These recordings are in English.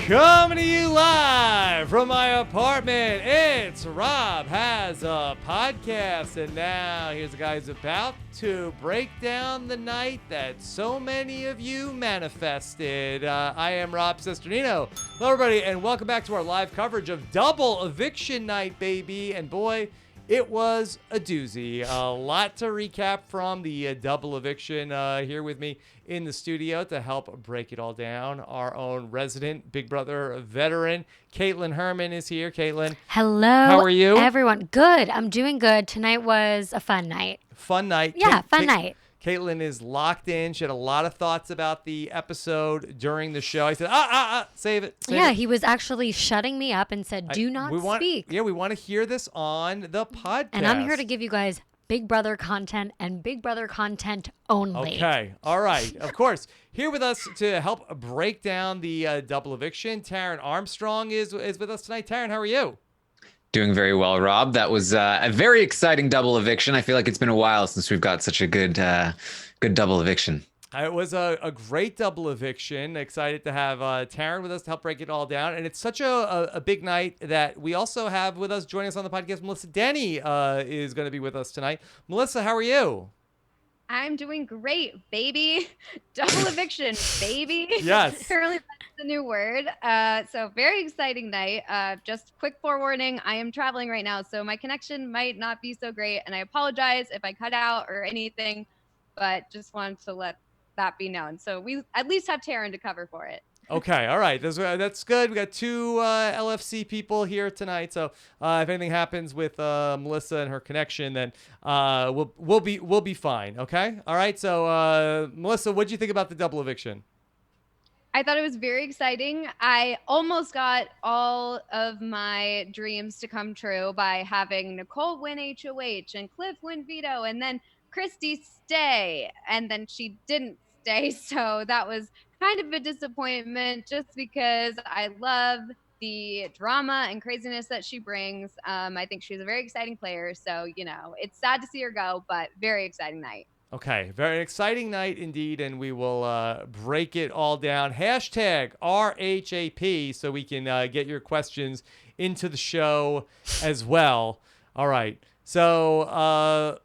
Coming to you live from my apartment, it's Rob Has a Podcast, and now here's the guy who's about to break down the night that so many of you manifested. I am Rob Sesternino. Hello, everybody, and welcome back to our live coverage of Double Eviction Night, baby, and boy, it was a doozy. A lot to recap from the double eviction. Here with me in the studio to help break it all down, our own resident Big Brother veteran, Kaitlyn Herman is here. Kaitlyn. Hello. How are you? Everyone. Good. I'm doing good. Tonight was a fun night. Fun night. Yeah, fun night. Kaitlyn is locked in. She had a lot of thoughts about the episode during the show. I said, save it. Yeah, he was actually shutting me up and said, do not speak. Yeah, we want to hear this on the podcast. And I'm here to give you guys Big Brother content and Big Brother content only. Okay. All right. Of course. Here with us to help break down the double eviction, Taran Armstrong is with us tonight. Taran, how are you? Doing very well, Rob. That was a very exciting double eviction. I feel like it's been a while since we've got such a good double eviction. It was a great double eviction. Excited to have Taran with us to help break it all down. And it's such a big night that we also have with us joining us on the podcast, Melissa Denny is going to be with us tonight. Melissa, how are you? I'm doing great, baby. Double eviction, baby. Yes. Apparently that's the new word. So very exciting night. Just quick forewarning, I am traveling right now, so my connection might not be so great, and I apologize if I cut out or anything, but just wanted to let that be known. So we at least have Taran to cover for it. Okay, all right. That's good. We got two LFC people here tonight. So if anything happens with Melissa and her connection, then we'll be fine. Okay, all right. So Melissa, what did you think about the double eviction? I thought it was very exciting. I almost got all of my dreams to come true by having Nicole win HOH and Cliff win Veto, and then Christie stay, and then she didn't stay. So that was kind of a disappointment just because I love the drama and craziness that she brings. I think she's a very exciting player. So, it's sad to see her go, but very exciting night. Okay, very exciting night indeed, and we will break it all down. Hashtag RHAP so we can get your questions into the show as well. All right, so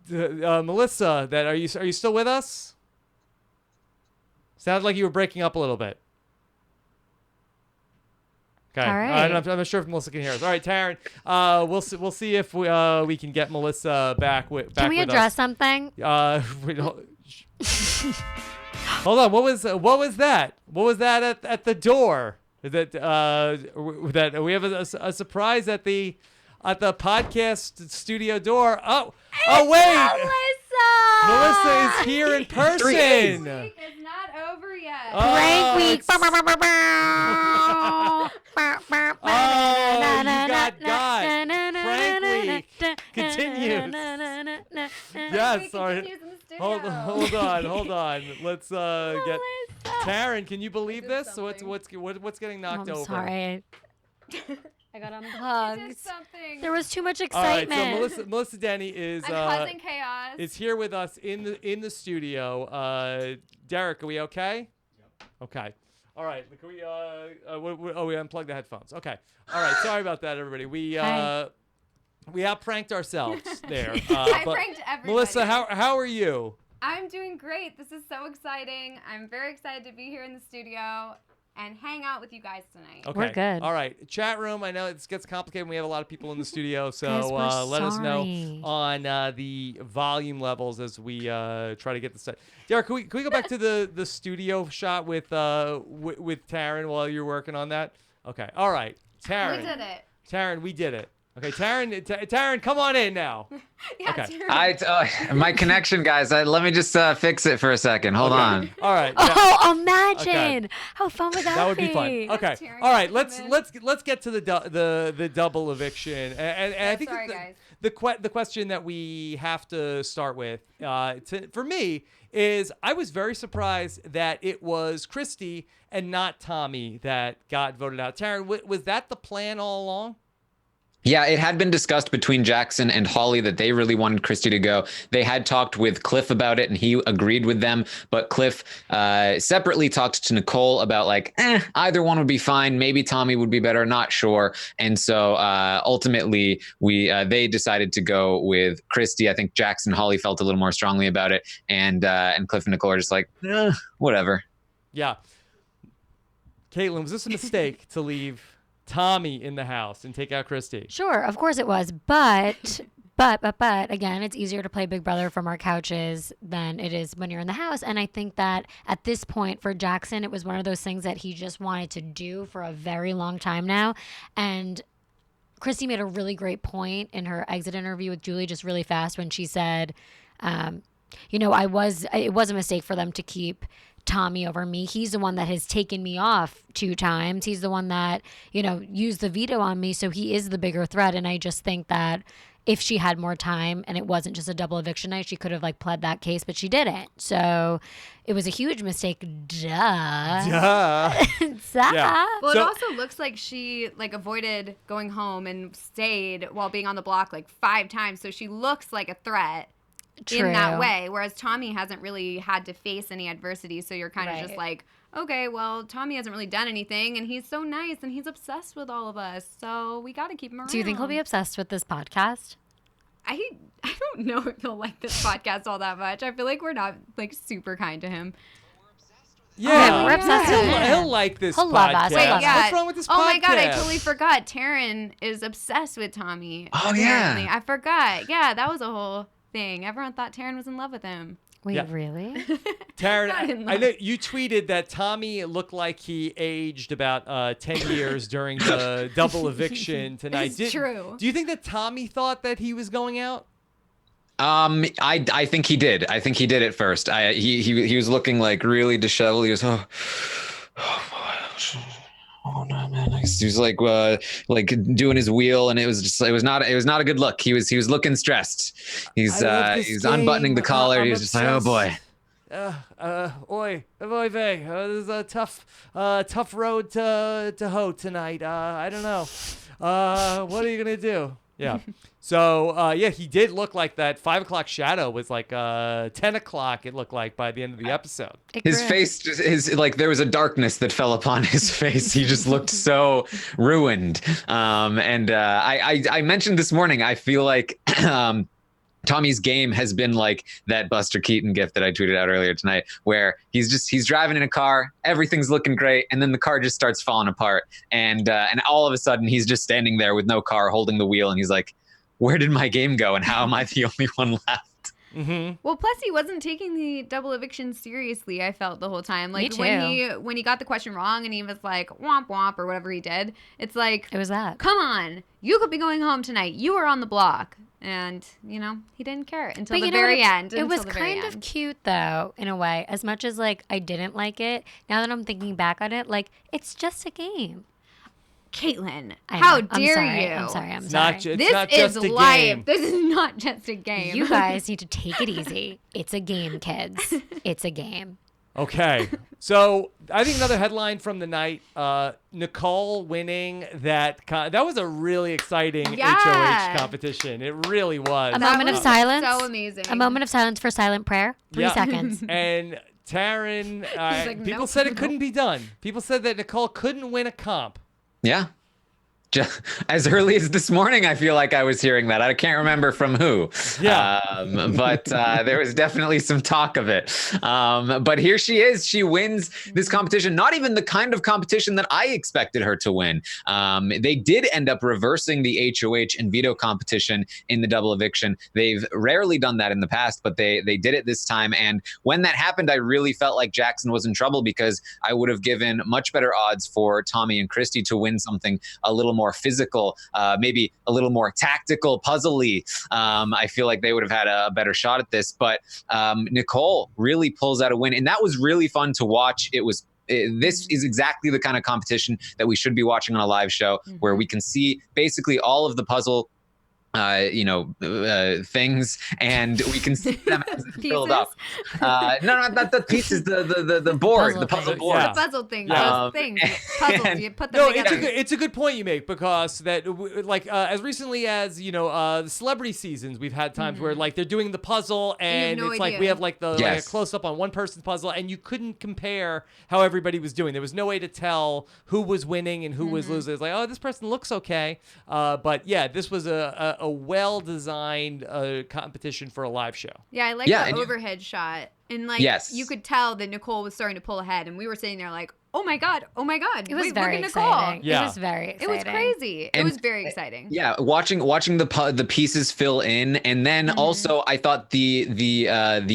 Melissa, are you still with us? Sounded like you were breaking up a little bit. Okay. All right. I'm not sure if Melissa can hear us. All right, Taran. We'll see if we can get Melissa back with. Can we address something? We don't. Hold on. What was that? What was that at the door? That we have a surprise at the podcast studio door. Oh wait. Melissa is here in person. Week is not over yet. Prank week. You got Prank week continues. Yes, sorry. Hold on. Let's get Taran. Can you believe this? So what's getting knocked over? Sorry. I got unplugged. There was too much excitement. excitement. All right, so Melissa Denny is causing chaos. Is here with us in the studio. Derek, are we okay? Yep. Okay. All right. Can we unplugged the headphones. Okay. All right. Sorry about that, everybody. We have pranked ourselves there. I pranked everybody. Melissa, how are you? I'm doing great. This is so exciting. I'm very excited to be here in the studio and hang out with you guys tonight. Okay. We're good. All right. Chat room, I know it gets complicated when we have a lot of people in the studio, so Guys, let us know on the volume levels as we try to get this set. Derek, can we go back to the studio shot with Taran while you're working on that? Okay. All right. Taran. We did it. Taran, we did it. Okay, Taran, come on in now. Yeah, Okay. My connection, guys. Let me just fix it for a second. Hold on. All right. Oh, imagine Okay. how fun would that be? That would be fun. Okay. Taran, All right. come Let's get to the double eviction. And I think sorry, guys. the question that we have to start with for me is I was very surprised that it was Christie and not Tommy that got voted out. Taran, was that the plan all along? Yeah, it had been discussed between Jackson and Holly that they really wanted Christie to go. They had talked with Cliff about it, and he agreed with them. But Cliff separately talked to Nicole about like, either one would be fine. Maybe Tommy would be better. Not sure. And so ultimately, they decided to go with Christie. I think Jackson and Holly felt a little more strongly about it, and Cliff and Nicole are just like, whatever. Yeah. Kaitlyn, was this a mistake to leave Tommy in the house and take out Christie? Sure, of course it was, but again, it's easier to play Big Brother from our couches than it is when you're in the house. And I think that at this point for Jackson, it was one of those things that he just wanted to do for a very long time now. And Christie made a really great point in her exit interview with Julie, just really fast, when she said, it was a mistake for them to keep Tommy over me. He's the one that has taken me off 2 times. He's the one that, used the veto on me. So he is the bigger threat. And I just think that if she had more time and it wasn't just a double eviction night, she could have pled that case, but she didn't. So it was a huge mistake. Duh. Yeah. Well, it also looks like she avoided going home and stayed while being on the block 5 times. So she looks like a threat. True. In that way, whereas Tommy hasn't really had to face any adversity, so you're kind of just like, okay, well, Tommy hasn't really done anything, and he's so nice, and he's obsessed with all of us, so we got to keep him around. Do you think he'll be obsessed with this podcast? I don't know if he'll like this podcast all that much. I feel like we're not super kind to him. Yeah, we're obsessed with him. He'll like this He'll podcast. love us. Wait, yeah. What's wrong with this podcast? Oh my God, I totally forgot. Taran is obsessed with Tommy. Oh, apparently. yeah. I forgot. Yeah, that was a whole thing. Everyone thought Taran was in love with him. Wait, Yeah. Really? Taryn, I know you tweeted that Tommy looked like he aged about 10 years during the double eviction tonight. It's true. Do you think that Tommy thought that he was going out? I think he did. I think he did at first. He was looking really disheveled. He was oh no, man. He was doing his wheel, and it was not a good look. He was looking stressed. He's unbuttoning the collar. He was just like, oh boy. Oy vey. This is a tough road to hoe tonight. I don't know. What are you gonna do? Yeah. So, he did look like that 5 o'clock shadow was 10 o'clock, it looked like, by the end of the episode. His face, there was a darkness that fell upon his face. He just looked so ruined. I mentioned this morning, I feel like Tommy's game has been like that Buster Keaton gift that I tweeted out earlier tonight, where he's driving in a car, everything's looking great, and then the car just starts falling apart, and all of a sudden he's just standing there with no car, holding the wheel, and he's like, where did my game go, and how am I the only one left? Mm-hmm. Well, plus he wasn't taking the double eviction seriously, I felt the whole time. Me too. when he got the question wrong and he was like, womp womp, or whatever he did, it's like, It was that. come on, you could be going home tonight. You were on the block. And, he didn't care until the very end. It was kind of cute, though, in a way. As much as, I didn't like it, now that I'm thinking back on it, it's just a game. Kaitlyn, I how know. dare I'm you? sorry. It's This not is just a life. game. This is not just a game. You guys need to take it easy. It's a game, kids. It's a game. Okay. So I think another headline from the night, Nicole winning that was a really exciting HOH competition. It really was. A moment of silence. So amazing. A moment of silence for silent prayer. 3 seconds. And Taran, people nope. said it couldn't be done. People said that Nicole couldn't win a comp. Yeah. As early as this morning, I feel like I was hearing that. I can't remember from who. Yeah. But there was definitely some talk of it. But here she is. She wins this competition. Not even the kind of competition that I expected her to win. They did end up reversing the HOH and veto competition in the double eviction. They've rarely done that in the past, but they did it this time. And when that happened, I really felt like Jackson was in trouble, because I would have given much better odds for Tommy and Christie to win something a little more physical, maybe a little more tactical, puzzly. I feel like they would have had a better shot at this, but Nicole really pulls out a win, and that was really fun to watch. This is exactly the kind of competition that we should be watching on a live show, where we can see basically all of the puzzle things, and we can see them as they build up. No, not the pieces, the board, the puzzle board. Yeah. The puzzle things, Yeah. those things, puzzles. You put them together. It's a good point you make, because that as recently as the celebrity seasons, we've had times where like they're doing the puzzle and no it's like idea. we have like the Yes. a close up on one person's puzzle, and you couldn't compare how everybody was doing. There was no way to tell who was winning and who was losing. It's like, oh, this person looks okay, but yeah, this was a well-designed competition for a live show. Yeah, I like the overhead shot. And like you could tell that Nicole was starting to pull ahead, and we were sitting there like, oh my god, it was very Nicole. exciting. Yeah. It was very exciting. It was crazy. It was very exciting. Yeah, watching the pieces fill in, and then also I thought the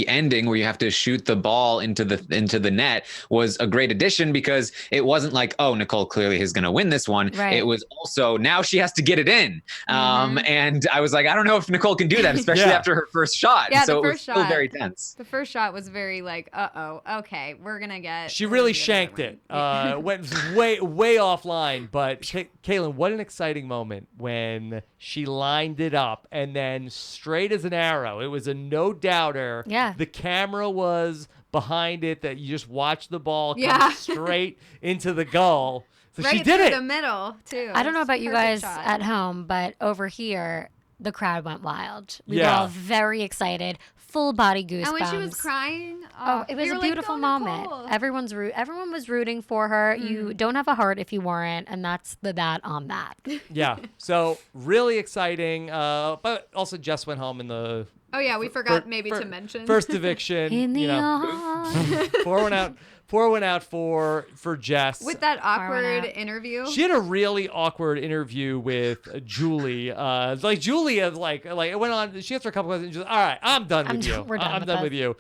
ending where you have to shoot the ball into the net was a great addition, because it wasn't like, oh, Nicole clearly is going to win this one. Right. It was also, now she has to get it in, and I was like, I don't know if Nicole can do that, especially after her first shot. Yeah, so the it was first still shot. very tense. The first shot was very like, okay, we're gonna get. She really shanked it. Went way offline, but Kaitlyn, what an exciting moment when she lined it up and then straight as an arrow. It was a no doubter. Yeah. The camera was behind it, that you just watched the ball come straight into the goal. So right she did through it. the middle too. I don't know about you Perfect guys shot. at home, but over here, the crowd went wild. We were Yeah. all very excited, full body goosebumps. And when she was crying, Oh, it was we a were like, beautiful "Go, moment. Nicole." Everyone was rooting for her. You don't have a heart if you weren't, and that's that on that. Yeah. So really exciting. But also Jess went home in the Oh yeah, we forgot to mention first eviction. In the arms. Pour one out for Jess. with that awkward out. interview. She had a really awkward interview with Julie. Like Julie, like it went on. She answered a couple questions. She's like, all right, I'm done with you. We're done I'm with done this. with you.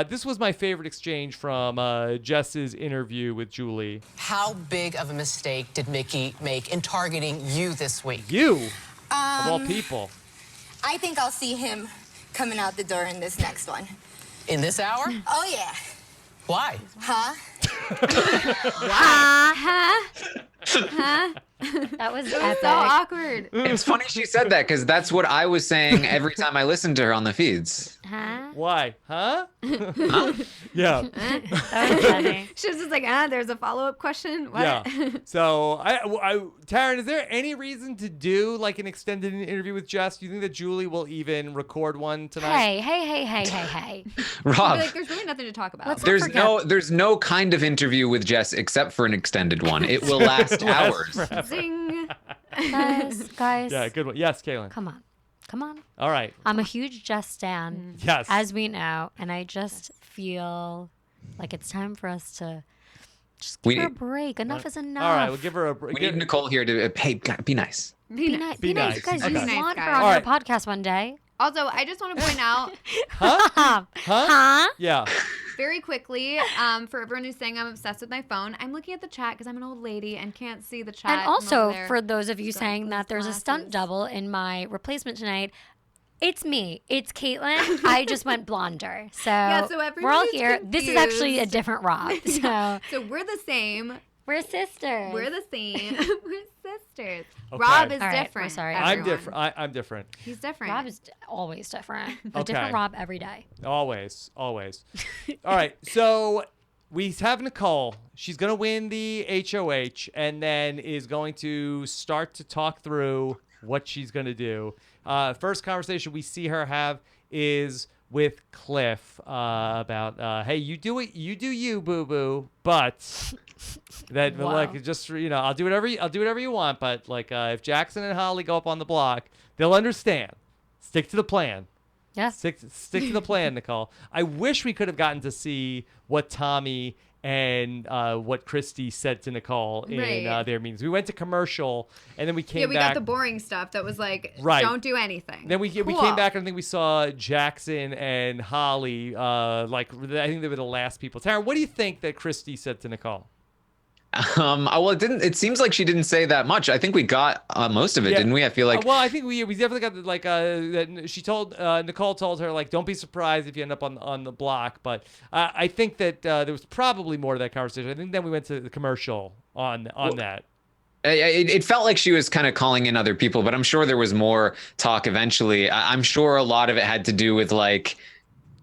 This was my favorite exchange from Jess's interview with Julie. How big of a mistake did Mickey make in targeting you this week? You, of all people. I think I'll see him coming out the door in this next one. In this hour? Oh, yeah. Why? Huh? That was It was epic. so awkward. It's funny she said that, because that's what I was saying every time I listened to her on the feeds. Huh? Why? Huh? Yeah. That was funny. She was just like, there's a follow-up question. What? Yeah. So, Taran, is there any reason to do like an extended interview with Jess? Do you think that Julie will even record one tonight? Hey. Rob, Like, there's really nothing to talk about. Let's- there's no kind of interview with Jess except for an extended one. It will last hours. Zing. guys. Yeah, good one. Yes, Kaitlyn. Come on. All right. I'm a huge Jess stan, Yes. as we know, and I just feel like it's time for us to just give her a break. Enough is enough. All right, we'll give her a break. We need Nicole here to be nice. Be nice. Be nice. Guys, Okay. you Be nice, want her guys. on All your right. podcast one day. Also, I just want to point out Huh? Huh? Yeah. very quickly, for everyone who's saying I'm obsessed with my phone, I'm looking at the chat because I'm an old lady and can't see the chat. And from over also, there. for those of you Got saying those that there's a stunt glasses. double in my replacement tonight, it's me. It's Kaitlyn. I just went blonder. So, so we're all everybody's here. This is actually a confused. different Rob. So So we're the same. we're sisters. We're the same. We're sisters. Okay. Rob is All right, different. we're sorry. I'm everyone. different. I'm different. He's different. Rob is always different. A Okay. different Rob every day. Always. All right. So we have Nicole. She's going to win the HOH and then is going to start to talk through what she's going to do. First conversation we see her have is with Cliff about, hey, you do you, boo-boo, but that Wow. like just I'll do whatever you want, but like if Jackson and Holly go up on the block, they'll understand. Stick to the plan. Yeah. Stick to the plan, Nicole. I wish we could have gotten to see what Tommy and what Christie said to Nicole in Right. their meetings. We went to commercial, and then we came Yeah, we back. got the boring stuff that was like, Right. don't do anything. Then we Cool. came back, and I think we saw Jackson and Holly. Like I think they were the last people. Taran, what do you think that Christie said to Nicole? Well, it didn't. It seems like she didn't say that much. I think we got most of it, Yeah. didn't we? I feel like. Well, I think we definitely got like that she told Nicole told her like don't be surprised if you end up on the block. But I think that there was probably more to that conversation. I think then we went to the commercial on that. It felt like she was kind of calling in other people, but I'm sure there was more talk eventually. I'm sure a lot of it had to do with like,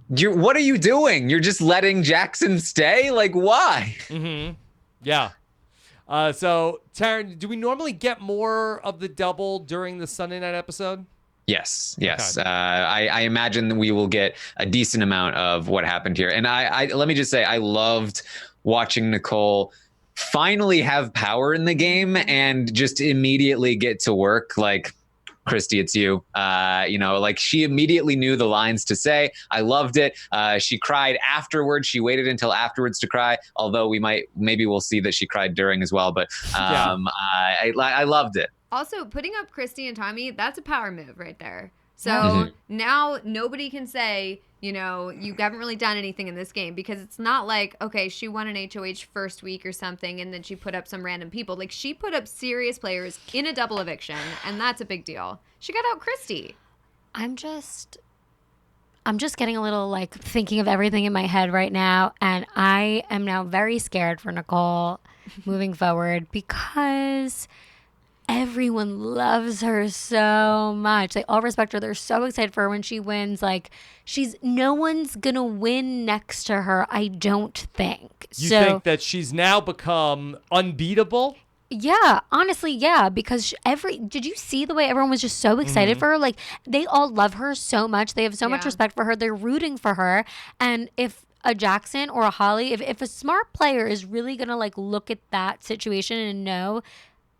what are you doing? You're just letting Jackson stay? Like, why? Mm-hmm. Yeah. So, Taran, do we normally get more of the double during the Sunday night episode? Yes. Okay. I imagine that we will get a decent amount of what happened here. And I let me just say, I loved watching Nicole finally have power in the game and just immediately get to work. Like, Christie, it's you. Like she immediately knew the lines to say. I loved it. She cried afterwards. She waited until afterwards to cry. Although maybe we'll see that she cried during as well. But I loved it. Also, putting up Christie and Tommy, that's a power move right there. So now nobody can say, you haven't really done anything in this game, because it's not like, okay, she won an HOH first week or something and then she put up some random people. Like, she put up serious players in a double eviction, and that's a big deal. She got out Christie. I'm just getting a little like thinking of everything in my head right now, and I am now very scared for Nicole moving forward, because everyone loves her so much. They all respect her. They're so excited for her when she wins. Like, no one's gonna win next to her, I don't think. You think that she's now become unbeatable? Yeah, honestly, yeah, because did you see the way everyone was just so excited for her? Like, they all love her so much. They have so much respect for her. They're rooting for her. And if a Jackson or a Holly, if a smart player is really gonna like look at that situation and know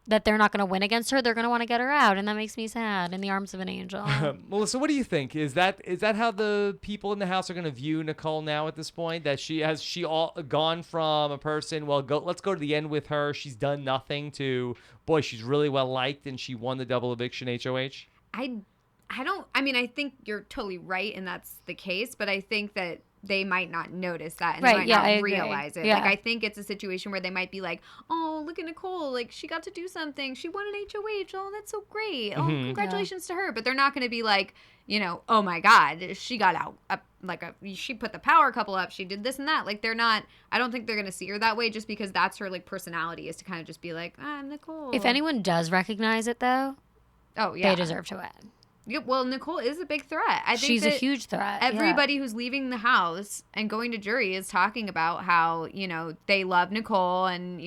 that they're not going to win against her, they're going to want to get her out, and that makes me sad. In the arms of an angel. Melissa, what do you think? Is that how the people in the house are going to view Nicole now at this point? That she gone from a person, let's go to the end with her, she's done nothing, to, boy, she's really well liked and she won the double eviction HOH? I think you're totally right, and that's the case, but I think that they might not notice that, and they might not realize it. Yeah. Like, I think it's a situation where they might be like, oh, look at Nicole, like, she got to do something, she won an HOH, oh, that's so great, oh, congratulations to her. But they're not going to be like, oh my God, she got out, she put the power couple up, she did this and that. Like, they're not, I don't think they're going to see her that way, just because that's her, like, personality, is to kind of just be like, Nicole. If anyone does recognize it, though, they deserve to win. Yeah, well, Nicole is a big threat. I think she's a huge threat. Everybody who's leaving the house and going to jury is talking about how, they love Nicole, and,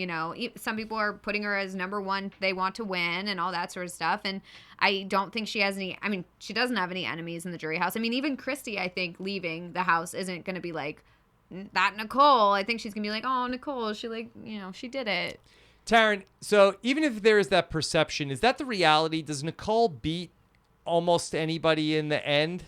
some people are putting her as number one. They want to win and all that sort of stuff. And I don't think she has any, she doesn't have any enemies in the jury house. Even Christie, I think, leaving the house isn't going to be like, that Nicole. I think she's going to be like, oh, Nicole, she she did it. Taran, so even if there is that perception, is that the reality? Does Nicole beat almost anybody in the end?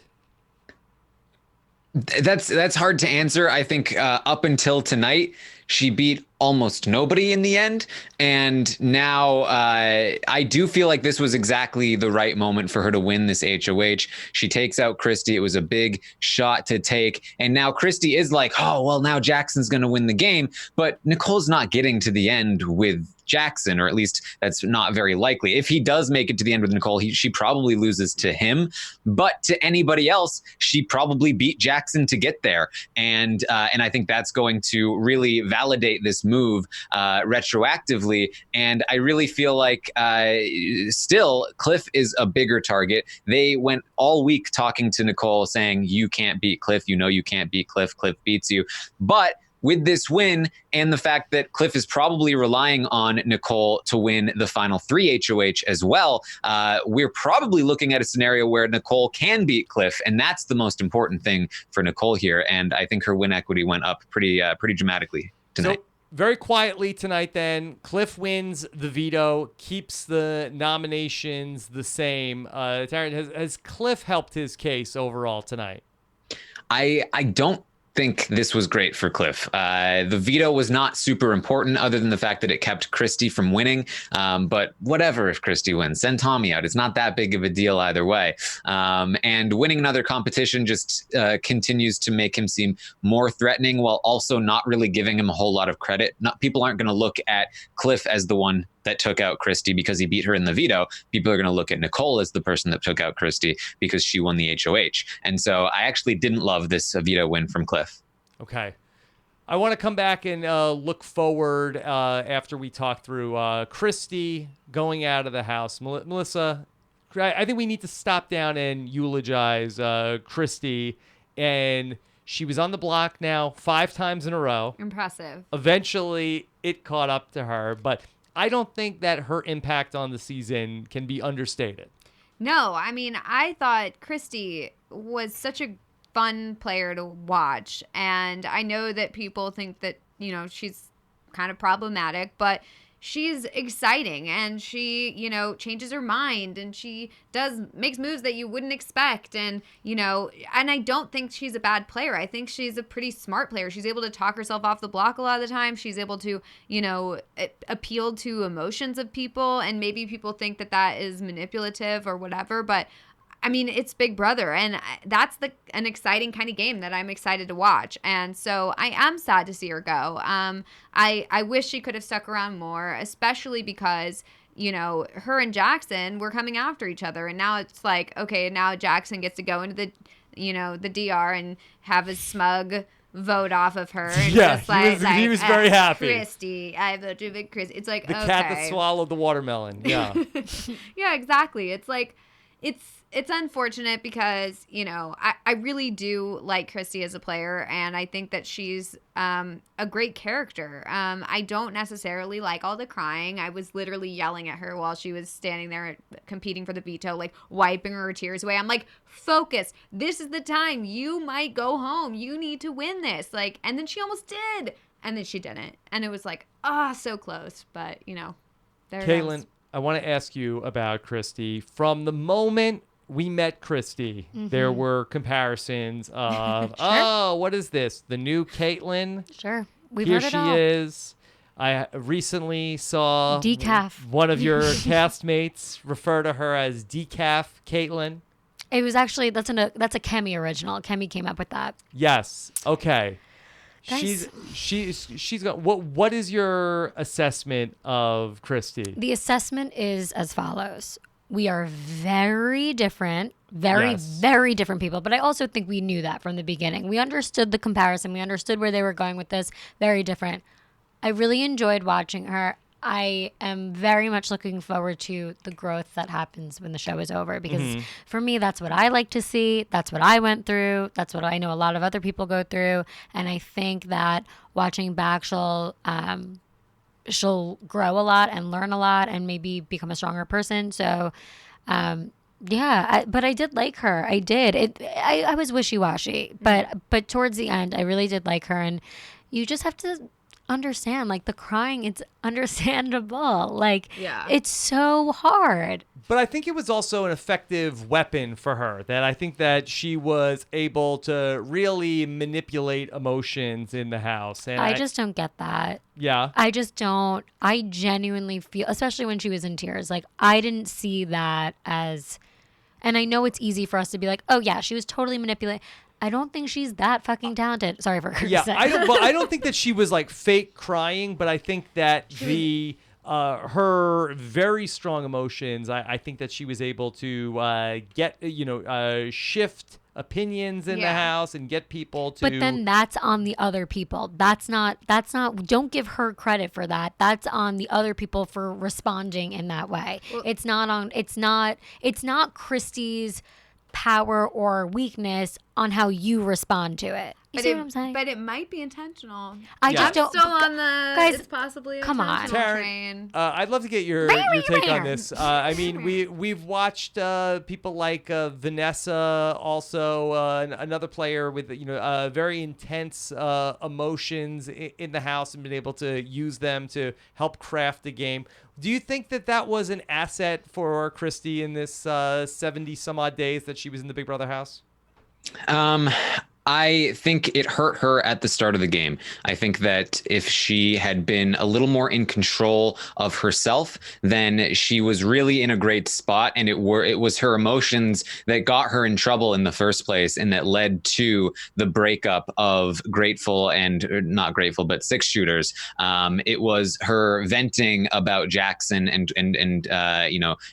That's hard to answer. I think up until tonight, she beat almost nobody in the end. And now I do feel like this was exactly the right moment for her to win this HOH. She takes out Christie. It was a big shot to take. And now Christie is like, oh, well, now Jackson's going to win the game. But Nicole's not getting to the end with Jackson, or at least that's not very likely. If he does make it to the end with Nicole, she probably loses to him. But to anybody else, she probably beat Jackson to get there. And I think that's going to really validate this move retroactively. And I really feel like still Cliff is a bigger target. They went all week talking to Nicole saying, you can't beat Cliff. You can't beat Cliff. Cliff beats you. But with this win and the fact that Cliff is probably relying on Nicole to win the final 3 HOH as well, we're probably looking at a scenario where Nicole can beat Cliff, and that's the most important thing for Nicole here. And I think her win equity went up pretty dramatically tonight. So, very quietly tonight then, Cliff wins the veto, keeps the nominations the same. Taran, has Cliff helped his case overall tonight? I don't think this was great for Cliff. The veto was not super important, other than the fact that it kept Christie from winning. But whatever if Christie wins, send Tommy out. It's not that big of a deal either way. And winning another competition just continues to make him seem more threatening, while also not really giving him a whole lot of credit. People aren't going to look at Cliff as the one that took out Christie because he beat her in the veto. People are going to look at Nicole as the person that took out Christie because she won the HOH. And so I actually didn't love this veto win from Cliff. Okay. I want to come back and look forward after we talk through Christie going out of the house. Melissa, I think we need to stop down and eulogize Christie. And she was on the block now 5 times in a row. Impressive. Eventually, it caught up to her. But I don't think that her impact on the season can be understated. No, I mean, I thought Christie was such a fun player to watch. And I know that people think that, you know, she's kind of problematic, but she's exciting and she, you know, changes her mind and she makes moves that you wouldn't expect. And, you know, and I don't think she's a bad player. I think she's a pretty smart player. She's able to talk herself off the block a lot of the time. She's able to, you know, appeal to emotions of people. And maybe people think that that is manipulative or whatever, but I mean, it's Big Brother, and that's an exciting kind of game that I'm excited to watch. And so I am sad to see her go. I wish she could have stuck around more, especially because, you know, her and Jackson were coming after each other. And now it's like, okay, now Jackson gets to go into the, you know, the DR and have a smug vote off of her. And Yeah, just he was very happy. Christie, I voted for Christie. It's like, The okay. cat that swallowed the watermelon. Yeah. Yeah, exactly. It's like, it's unfortunate because, you know, I really do like Christie as a player, and I think that she's a great character. I don't necessarily like all the crying. I was literally yelling at her while she was standing there competing for the veto, like wiping her tears away. I'm like, focus. This is the time. You might go home. You need to win this. Like, and then she almost did, and then she didn't. And it was like, so close. But, you know, there it is. Kaitlyn, I want to ask you about Christie. From the moment we met Christie, there were comparisons of, oh, what is this? The new Kaitlyn? Sure. We've Here heard it she all. is. I recently saw Decaf. one of your castmates refer to her as Decaf Kaitlyn. It was actually, that's a Kemi original. Kemi came up with that. Yes. Okay. Guys. She's got what is your assessment of Christie? The assessment is as follows. We are very different, very, Yes. very different people. But I also think we knew that from the beginning. We understood the comparison. We understood where they were going with this. Very different. I really enjoyed watching her. I am very much looking forward to the growth that happens when the show is over, because for me, that's what I like to see. That's what I went through. That's what I know a lot of other people go through. And I think that watching back, she'll grow a lot and learn a lot and maybe become a stronger person. So, but I did like her. I did. I was wishy-washy, but towards the end, I really did like her. And you just have to understand, like, the crying, it's understandable. Like, it's so hard. But I think it was also an effective weapon for her, that I think that she was able to really manipulate emotions in the house. And I just don't get that. Yeah. I just don't. I genuinely feel, especially when she was in tears, like, I didn't see that as, and I know it's easy for us to be like, oh yeah, she was totally manipulated. I don't think she's that fucking talented. Sorry for cursing. Yeah, I don't think that she was like fake crying, but I think that her very strong emotions, I think that she was able to shift opinions in the house and get people to. But then that's on the other people. That's not, don't give her credit for that. That's on the other people for responding in that way. Well, it's not Christie's power or weakness on how you respond to it. You see what I'm saying? But it might be intentional. I just don't. I'm still on the guys, it's possibly come on. intentional train. I'd love to get your take on this. I mean, we've watched people like Vanessa, also another player with very intense emotions in the house, and been able to use them to help craft the game. Do you think that was an asset for Christie in this 70 some odd days that she was in the Big Brother house? I think it hurt her at the start of the game. I think that if she had been a little more in control of herself, then she was really in a great spot. And it was her emotions that got her in trouble in the first place, and that led to the breakup of Grateful and not Grateful, but Six Shooters. It was her venting about Jackson and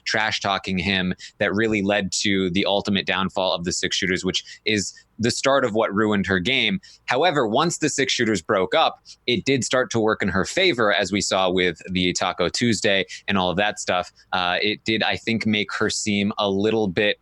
trash talking him that really led to the ultimate downfall of the Six Shooters, which is the start of what what ruined her game. However, once the 6 shooters broke up, it did start to work in her favor, as we saw with the Taco Tuesday and all of that stuff. It did, I think, make her seem a little bit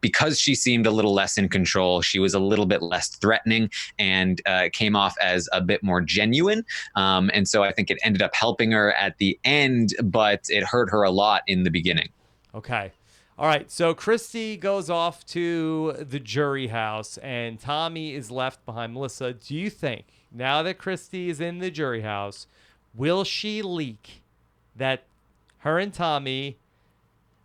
because she seemed a little less in control. She was a little bit less threatening and came off as a bit more genuine. And so I think it ended up helping her at the end, but it hurt her a lot in the beginning. Okay. All right. So Christie goes off to the jury house and Tommy is left behind. Melissa, do you think now that Christie is in the jury house, will she leak that her and Tommy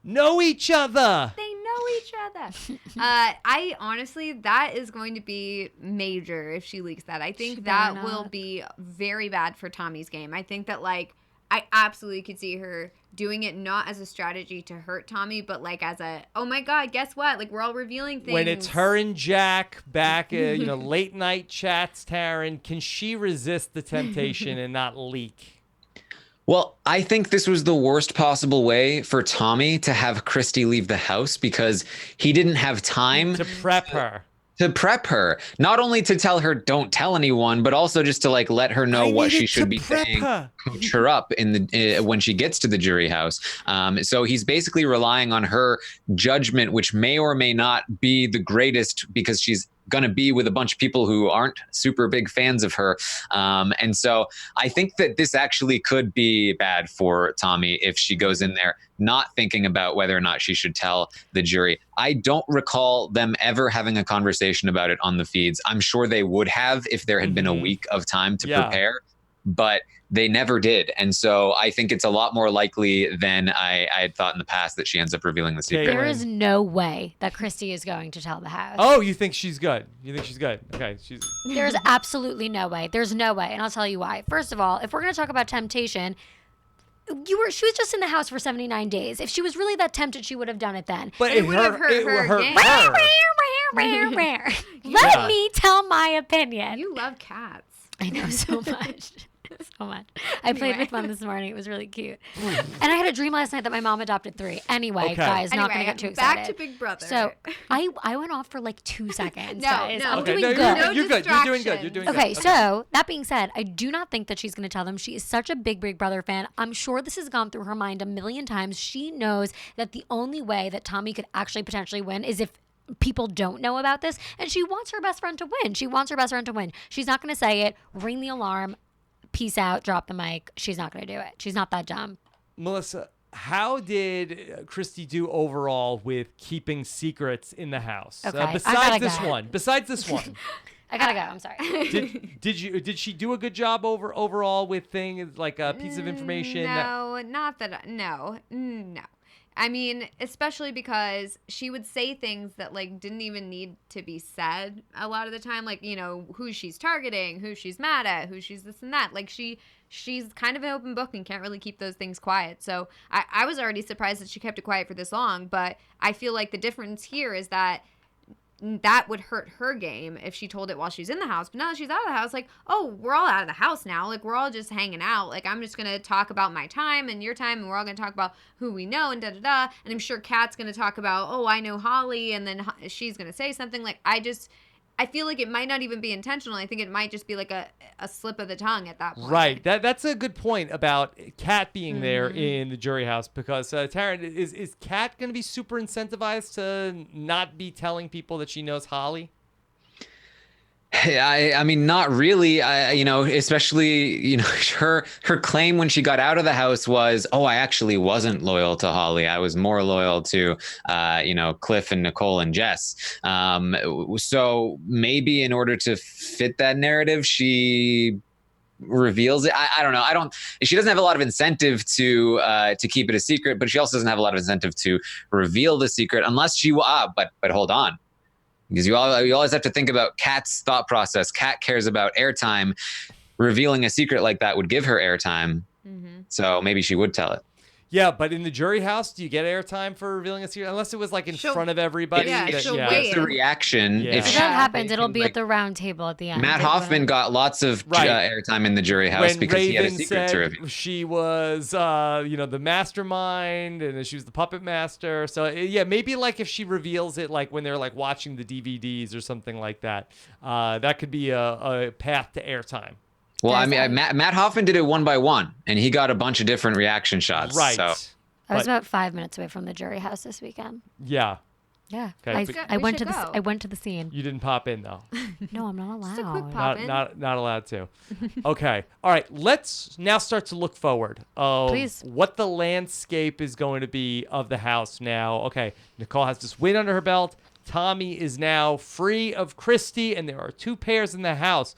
know each other? They know each other. I honestly, that is going to be major if she leaks that. I think that will be very bad for Tommy's game. I think that, like, I absolutely could see her doing it not as a strategy to hurt Tommy, but like as a, oh my God, guess what? Like, we're all revealing things. When it's her and Jack back, late night chats, Taran, can she resist the temptation and not leak? Well, I think this was the worst possible way for Tommy to have Christie leave the house because he didn't have time to prep her. Not only to tell her don't tell anyone, but also just to like let her know what she should be saying, coach her up in the when she gets to the jury house. So he's basically relying on her judgment, which may or may not be the greatest because she's going to be with a bunch of people who aren't super big fans of her. And so I think that this actually could be bad for Tommy if she goes in there not thinking about whether or not she should tell the jury. I don't recall them ever having a conversation about it on the feeds. I'm sure they would have if there had been a week of time to prepare, but they never did. And so I think it's a lot more likely than I had thought in the past that she ends up revealing the secret. There is no way that Christie is going to tell the house. Oh, you think she's good? Okay. There's absolutely no way. There's no way. And I'll tell you why. First of all, if we're going to talk about temptation, she was just in the house for 79 days. If she was really that tempted, she would have done it then. But it would have hurt her game. Let me tell my opinion. You love cats. I know so much. So much. I played with one this morning. It was really cute. And I had a dream last night that my mom adopted 3. Anyway, guys, not going to get too excited. Back to Big Brother. So I went off for like 2 seconds. No. I'm okay, doing good. You're good. You're doing good. You're doing good. Okay, so that being said, I do not think that she's going to tell them. She is such a big Brother fan. I'm sure this has gone through her mind a million times. She knows that the only way that Tommy could actually potentially win is if people don't know about this, and she wants her best friend to win. She's not going to say it, ring the alarm, peace out, drop the mic. She's not going to do it. She's not that dumb. Melissa, how did Christie do overall with keeping secrets in the house? Okay, Besides this one. I gotta go. I'm sorry. Did she do a good job overall with things like a piece of information? No. I mean, especially because she would say things that like didn't even need to be said a lot of the time, like, who she's targeting, who she's mad at, who she's this and that. Like she's kind of an open book and can't really keep those things quiet. So I was already surprised that she kept it quiet for this long, but I feel like the difference here is that would hurt her game if she told it while she's in the house. But now that she's out of the house, like, oh, we're all out of the house now. Like, we're all just hanging out. Like, I'm just going to talk about my time and your time, and we're all going to talk about who we know and da-da-da. And I'm sure Kat's going to talk about, oh, I know Holly, and then she's going to say something. Like, I feel like it might not even be intentional. I think it might just be like a slip of the tongue at that point. Right. That's a good point about Kat being there in the jury house because, Taran, is Kat going to be super incentivized to not be telling people that she knows Holly? I mean, not really. Especially, her claim when she got out of the house was, oh, I actually wasn't loyal to Holly. I was more loyal to, Cliff and Nicole and Jess. So maybe in order to fit that narrative, she reveals it. I don't know. She doesn't have a lot of incentive to keep it a secret, but she also doesn't have a lot of incentive to reveal the secret unless but hold on. Because you always have to think about Kat's thought process. Kat cares about airtime. Revealing a secret like that would give her airtime. So maybe she would tell it. Yeah, but in the jury house, do you get airtime for revealing a secret? Unless it was like in She'll- front of everybody. Yeah, if she'll she wait. gets the reaction, Yeah. if If she, that happens, they it'll can, be like, at the round table at the end. Matt It Hoffman wouldn't- got lots of Right. airtime in the jury house When because he had a Raven secret to said reveal. she was, the mastermind and she was the puppet master. So yeah, maybe like if she reveals it, like when they're like watching the DVDs or something like that, that could be a path to airtime. Well, I There's mean, Matt Hoffman did it one by one, and he got a bunch of different reaction shots. Right. So. I was But- about 5 minutes away from the jury house this weekend. Yeah. Yeah, Okay, I, but- I We went to should the go. I went to the scene. You didn't pop in though. No, I'm not allowed. Just a quick pop. Not allowed to. Okay. All right. Let's now start to look forward of Please. what the landscape is going to be of the house now. Okay. Nicole has this win under her belt. Tommy is now free of Christie, and there are 2 pairs in the house.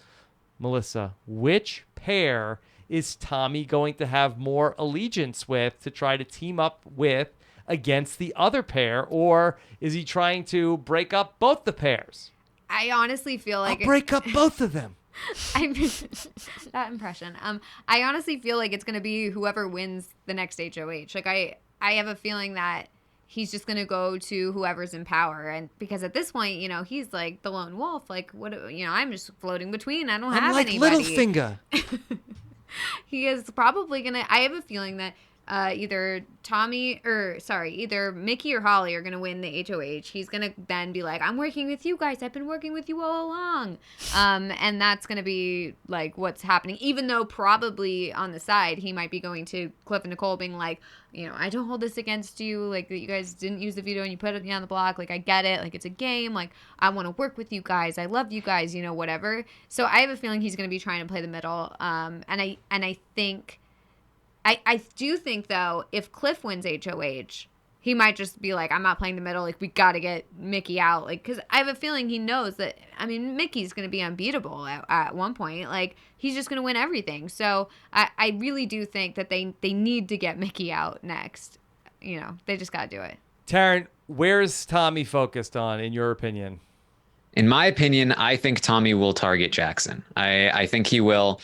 Melissa, which pair is Tommy going to have more allegiance with to try to team up with against the other pair, or is he trying to break up both the pairs? I honestly feel like I'll break up both of them. I'm that impression. I honestly feel like it's gonna be whoever wins the next HOH. Like I have a feeling that he's just gonna go to whoever's in power, and because at this point, he's like the lone wolf. Like what? I'm just floating between. I don't I'm have like anybody. Littlefinger. He is probably gonna. I have a feeling that either Mickey or Holly are gonna win the HOH. He's gonna then be like, "I'm working with you guys. I've been working with you all along," and that's gonna be like what's happening. Even though probably on the side he might be going to Cliff and Nicole, being like, I don't hold this against you. Like that you guys didn't use the veto and you put me on the block. Like I get it. Like it's a game. Like I want to work with you guys. I love you guys. Whatever. So I have a feeling he's gonna be trying to play the middle. And I think. I do think, though, if Cliff wins HOH, he might just be like, I'm not playing the middle. Like, we got to get Mickey out. Like, because I have a feeling he knows that, Mickey's going to be unbeatable at one point. Like, he's just going to win everything. So I really do think that they need to get Mickey out next. They just got to do it. Taran, where's Tommy focused on, in your opinion? In my opinion, I think Tommy will target Jackson. I think he will.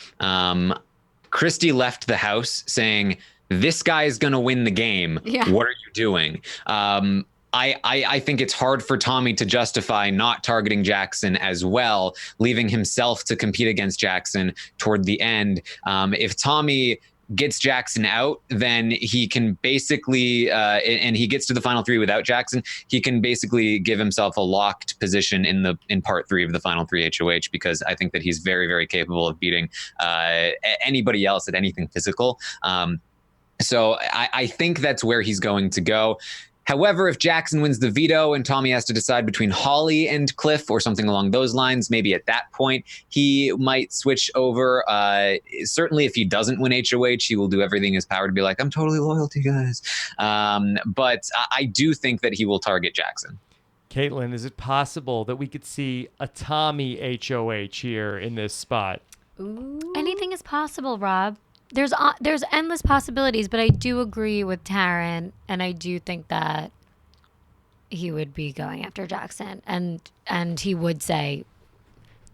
Christie left the house saying, this guy is going to win the game. Yeah. What are you doing? I think it's hard for Tommy to justify not targeting Jackson as well, leaving himself to compete against Jackson toward the end. If Tommy gets Jackson out, then he can basically, and he gets to the final 3 without Jackson, he can basically give himself a locked position in part 3 of the final 3 HOH, because I think that he's very, very capable of beating anybody else at anything physical. So I think that's where he's going to go. However, if Jackson wins the veto and Tommy has to decide between Holly and Cliff or something along those lines, maybe at that point he might switch over. Certainly if he doesn't win HOH, he will do everything in his power to be like, I'm totally loyal to you guys. But I do think that he will target Jackson. Kaitlyn, is it possible that we could see a Tommy HOH here in this spot? Ooh. Anything is possible, Rob. There's endless possibilities, but I do agree with Taran, and I do think that he would be going after Jackson, and he would say,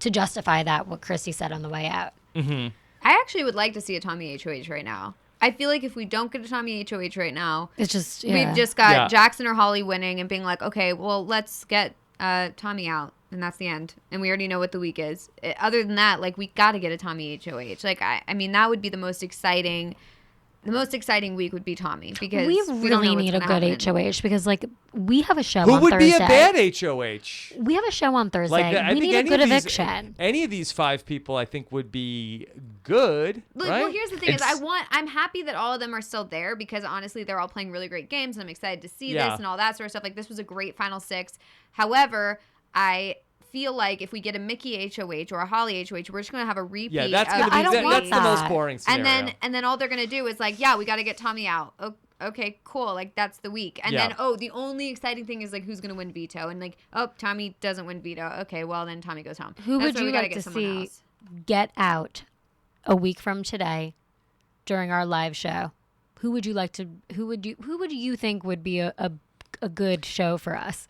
to justify that, what Christie said on the way out. Mm-hmm. I actually would like to see a Tommy HOH right now. I feel like if we don't get a Tommy HOH right now, It's just we've just got Yeah. Jackson or Holly winning and being like, okay, well, let's get Tommy out. And that's the end. And we already know what the week is. Other than that, like, we got to get a Tommy HOH. Like, I mean, that would be the most exciting week would be Tommy, because we don't really know what's need a gonna good happen. HOH, because like we have a show Who on would Thursday. be a bad HOH? We have a show on Thursday. I We think need a any good of these- eviction. Any of these 5 people, I think, would be good. Look, right? well, here's the thing: I'm happy that all of them are still there, because honestly, they're all playing really great games, and I'm excited to see Yeah. this and all that sort of stuff. Like, this was a great final 6. However, I feel like if we get a Mickey HOH or a Holly HOH, we're just gonna have a repeat. Yeah, that's of gonna be I don't want that's the most that. boring scenario. and then all they're gonna do is like, yeah, we got to get Tommy out. Okay, cool. Like, that's the week. And Yeah. then the only exciting thing is like, who's gonna win veto? And like, Tommy doesn't win veto. Okay, well then Tommy goes home. Who That's would why we you gotta like get to someone see else. get out a week from today during our live show? Who would you think would be a good show for us?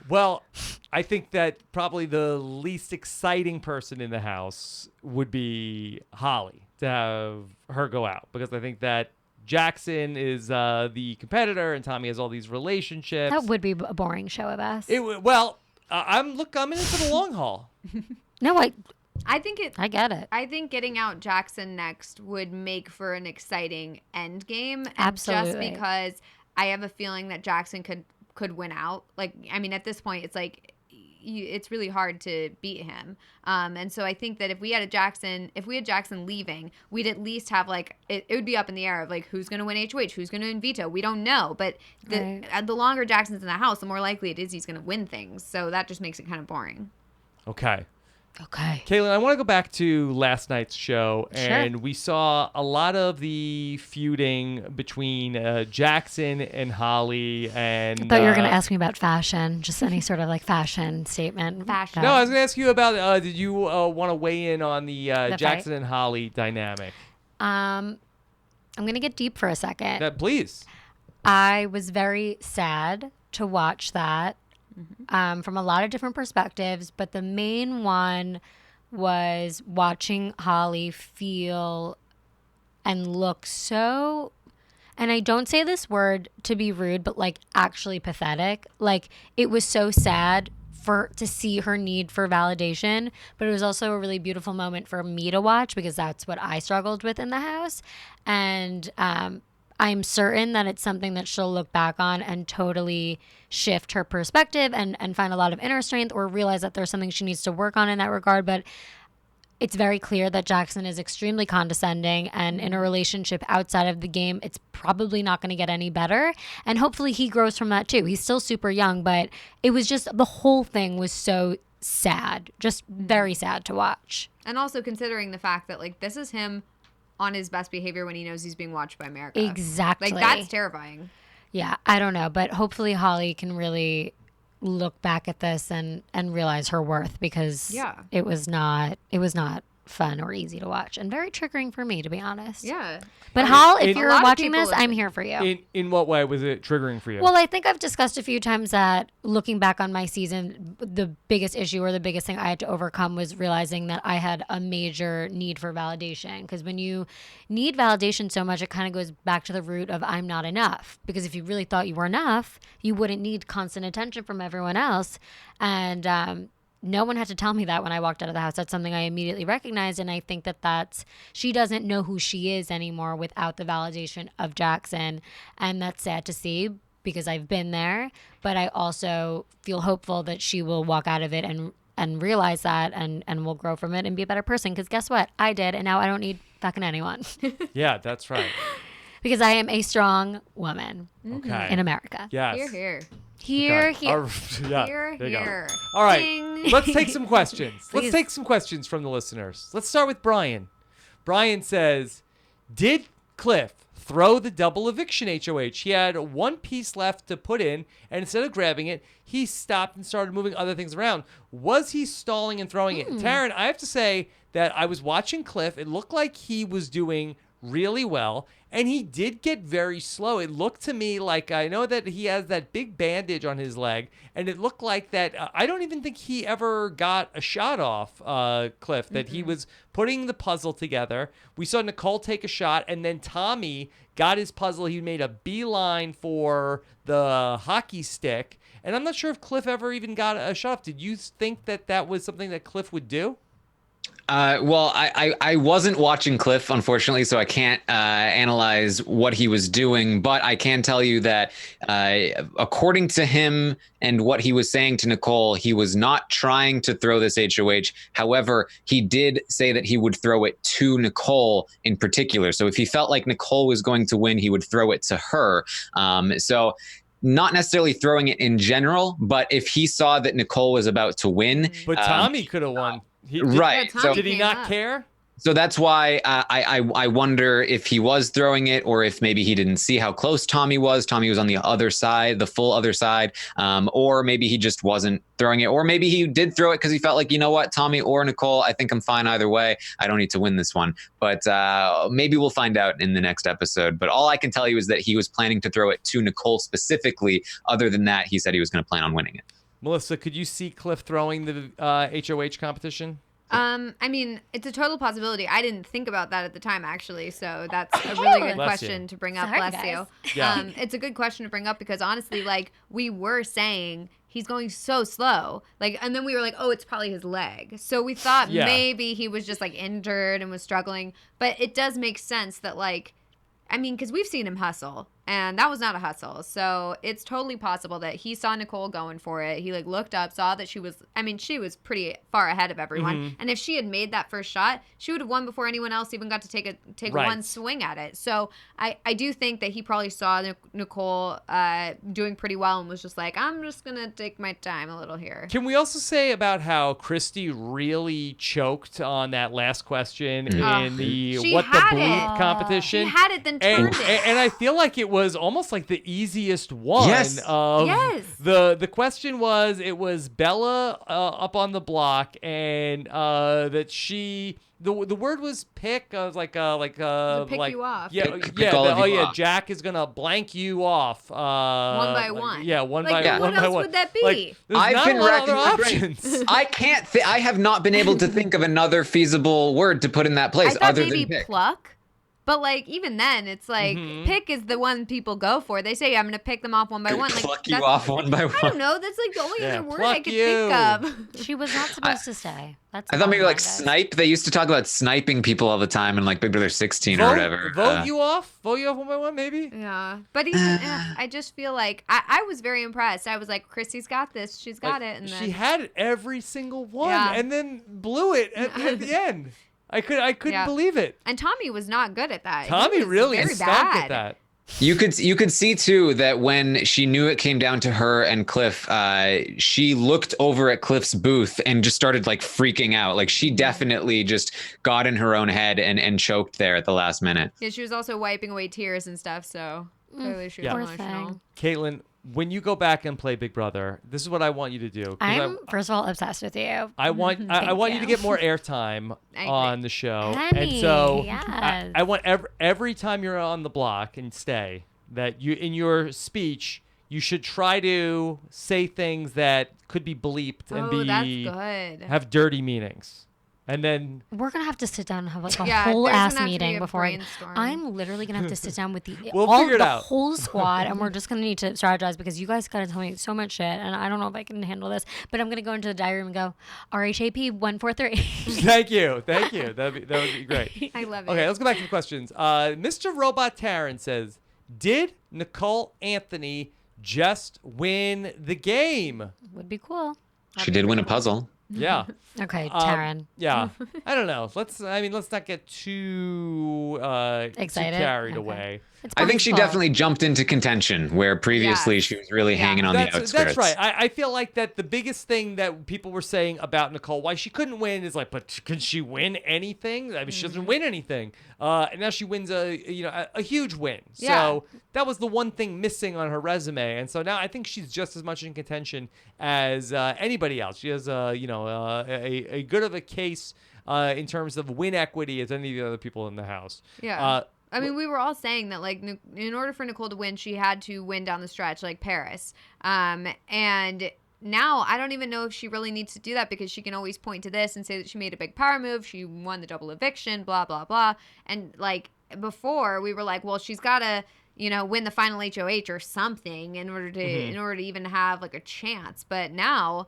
Well, I think that probably the least exciting person in the house would be Holly, to have her go out, because I think that Jackson is the competitor and Tommy has all these relationships. That would be a boring show of us. I'm in it for the long haul. No, I think I get it. I think getting out Jackson next would make for an exciting end game. Absolutely. Just because I have a feeling that Jackson could win out. Like, I mean, at this point, it's like it's really hard to beat him. And so I think that if we had Jackson leaving, we'd at least have like it would be up in the air of like who's going to win HOH, who's going to win Veto. We don't know, but the longer Jackson's in the house, the more likely it is he's going to win things. So that just makes it kind of boring. Okay. Okay. Kaitlyn, I want to go back to last night's show, and Sure. we saw a lot of the feuding between Jackson and Holly. And I thought you were going to ask me about fashion, just any sort of like fashion statement. Fashion. No, I was going to ask you about. Did you want to weigh in on the fight? Jackson and Holly dynamic? I'm going to get deep for a second. Please. I was very sad to watch that. From a lot of different perspectives, but the main one was watching Holly feel and look so, and I don't say this word to be rude, but like actually pathetic. Like it was so sad to see her need for validation, but it was also a really beautiful moment for me to watch because that's what I struggled with in the house. And I'm certain that it's something that she'll look back on and totally shift her perspective and find a lot of inner strength or realize that there's something she needs to work on in that regard. But it's very clear that Jackson is extremely condescending, and in a relationship outside of the game, it's probably not going to get any better. And hopefully he grows from that too. He's still super young, but it was just, the whole thing was so sad, just very sad to watch. And also considering the fact that like this is him on his best behavior when he knows he's being watched by America. Exactly. Like that's terrifying. Yeah, I don't know, but hopefully Holly can really look back at this and realize her worth, because it was not fun or easy to watch and very triggering for me, to be honest. Yeah. But Hal, if A you're lot of watching people this, I'm here for you. In what way was it triggering for you? Well, I think I've discussed a few times that looking back on my season, the biggest issue or the biggest thing I had to overcome was realizing that I had a major need for validation. Because when you need validation so much, it kind of goes back to the root of I'm not enough. Because if you really thought you were enough, you wouldn't need constant attention from everyone else. And no one had to tell me that when I walked out of the house. That's something I immediately recognized. And I think that she doesn't know who she is anymore without the validation of Jackson. And that's sad to see because I've been there. But I also feel hopeful that she will walk out of it and realize that and will grow from it and be a better person. Because guess what? I did. And now I don't need fucking anyone. Yeah, that's right. Because I am a strong woman Okay. in America. Yes. Here, here. Here. Yeah, Here, there you go. here. All right, Ding. let's take some questions. Let's Please. take some questions from the listeners. Let's start with Brian. Brian says, did Cliff throw the double eviction HOH? He had one piece left to put in, and instead of grabbing it, he stopped and started moving other things around. Was he stalling and throwing it? Taran, I have to say that I was watching Cliff. It looked like he was doing really well, and he did get very slow. It looked to me like, I know that he has that big bandage on his leg, and it looked like that I don't even think he ever got a shot off, Cliff, that he was putting the puzzle together. We saw Nicole take a shot, and then Tommy got his puzzle. He made a beeline for the hockey stick, and I'm not sure if Cliff ever even got a shot off. Did you think that was something that Cliff would do? Well, I wasn't watching Cliff, unfortunately, so I can't analyze what he was doing. But I can tell you that according to him and what he was saying to Nicole, he was not trying to throw this HOH. However, he did say that he would throw it to Nicole in particular. So if he felt like Nicole was going to win, he would throw it to her. So not necessarily throwing it in general, but if he saw that Nicole was about to win. But Tommy could have won. Right. Yeah, so Did he not care? So that's why I wonder if he was throwing it, or if maybe he didn't see how close Tommy was. Tommy was on the other side, the full other side, or maybe he just wasn't throwing it, or maybe he did throw it because he felt like, you know what, Tommy or Nicole, I think I'm fine either way. I don't need to win this one. But maybe we'll find out in the next episode. But all I can tell you is that he was planning to throw it to Nicole specifically. Other than that, he said he was going to plan on winning it. Melissa, could you see Cliff throwing the HOH competition? I mean, it's a total possibility. I didn't think about that at the time, actually. So that's a really good Bless question you. to bring up. Sorry, Bless you. Yeah. It's a good question to bring up because honestly, like we were saying, he's going so slow. Like, and then we were like, oh, it's probably his leg. So we thought Yeah. maybe he was just like injured and was struggling. But it does make sense that like, I mean, because we've seen him hustle, and that was not a hustle. So it's totally possible that he saw Nicole going for it. He like looked up, saw that she was pretty far ahead of everyone. Mm-hmm. And if she had made that first shot, she would have won before anyone else even got to take Right. one swing at it. So I do think that he probably saw Nicole doing pretty well and was just like, I'm just gonna take my time a little here. Can we also say about how Christie really choked on that last question in the She What the had Bleep it. competition? She had it, then and, turned it. and I feel like it was almost like the easiest one. Yes. Of Yes. The question was, it was Bella up on the block, and that she. The word was pick. I was like pick like you off. Yeah, Pick all of you off. Jack is gonna blank you off. One by one. Yeah, one Like, by what one by else one. would that be? Like, there's I've not been a lot of racking other my brain. options. I can't. I have not been able to think of another feasible word to put in that place I thought other maybe than pick. pluck. But like even then, it's like pick is the one people go for. They say I'm gonna pick them off one by one. Like Pluck you that's- off one by one. I don't know. That's like the only Yeah, other word pluck I could you. think of. She was not supposed to stay. That's I thought maybe like bottom line, guys. snipe. They used to talk about sniping people all the time in like Big Brother 16 or whatever. Vote you off one by one, maybe. Yeah, but even I just feel like I was very impressed. I was like, Christy's got this. She's got Like, it. And then she had every single one, Yeah. and then blew it at the end. I couldn't Yeah. believe it. and Tommy was not good at that. He Tommy was really very stunk bad. at that. You could see too that when she knew it came down to her and Cliff, she looked over at Cliff's booth and just started like freaking out. Like she definitely just got in her own head and choked there at the last minute. Yeah, she was also wiping away tears and stuff. So clearly she was Yeah. Poor emotional. thing. Caitlyn, when you go back and play Big Brother, this is what I want you to do. 'Cause I'm first of all obsessed with you. I want I Thank want you to you. get more airtime I agree. on the show, Honey, and so yes. I want every time you're on the block and stay, that you in your speech you should try to say things that could be bleeped and Oh, that's be good. have dirty meanings, and then We're gonna have to sit down and have like a Yeah, whole there's ass gonna have to be meeting a before brainstorm. I'm literally gonna have to sit down with the We'll all figure it the out. whole squad, and we're just gonna need to strategize because you guys gotta tell me so much shit, and I don't know if I can handle this. But I'm gonna go into the diary room and go RHAP 143. thank you. That would be great. I love it. Okay, let's go back to the questions. Mr. Robot Taran says, "Did Nicole Anthony just win the game?" Would be cool. She did win a puzzle. Yeah. Okay, Taran. Yeah. I don't know. Let's not get too Excited? too carried Okay. away. It's I think she possible. definitely jumped into contention where previously Yes. she was really hanging on the outskirts. That's right. I feel like that the biggest thing that people were saying about Nicole, why she couldn't win, is like, but can she win anything? I mean, she doesn't win anything. And now she wins a huge win. Yeah. So that was the one thing missing on her resume. And so now I think she's just as much in contention as anybody else. She has a good of a case in terms of win equity as any of the other people in the house. Yeah. I mean, we were all saying that, like, in order for Nicole to win, she had to win down the stretch, like Paris. And now I don't even know if she really needs to do that because she can always point to this and say that she made a big power move. She won the double eviction, blah, blah, blah. And, like, before we were like, well, she's got to, win the final HOH or something in order to even have, like, a chance. But now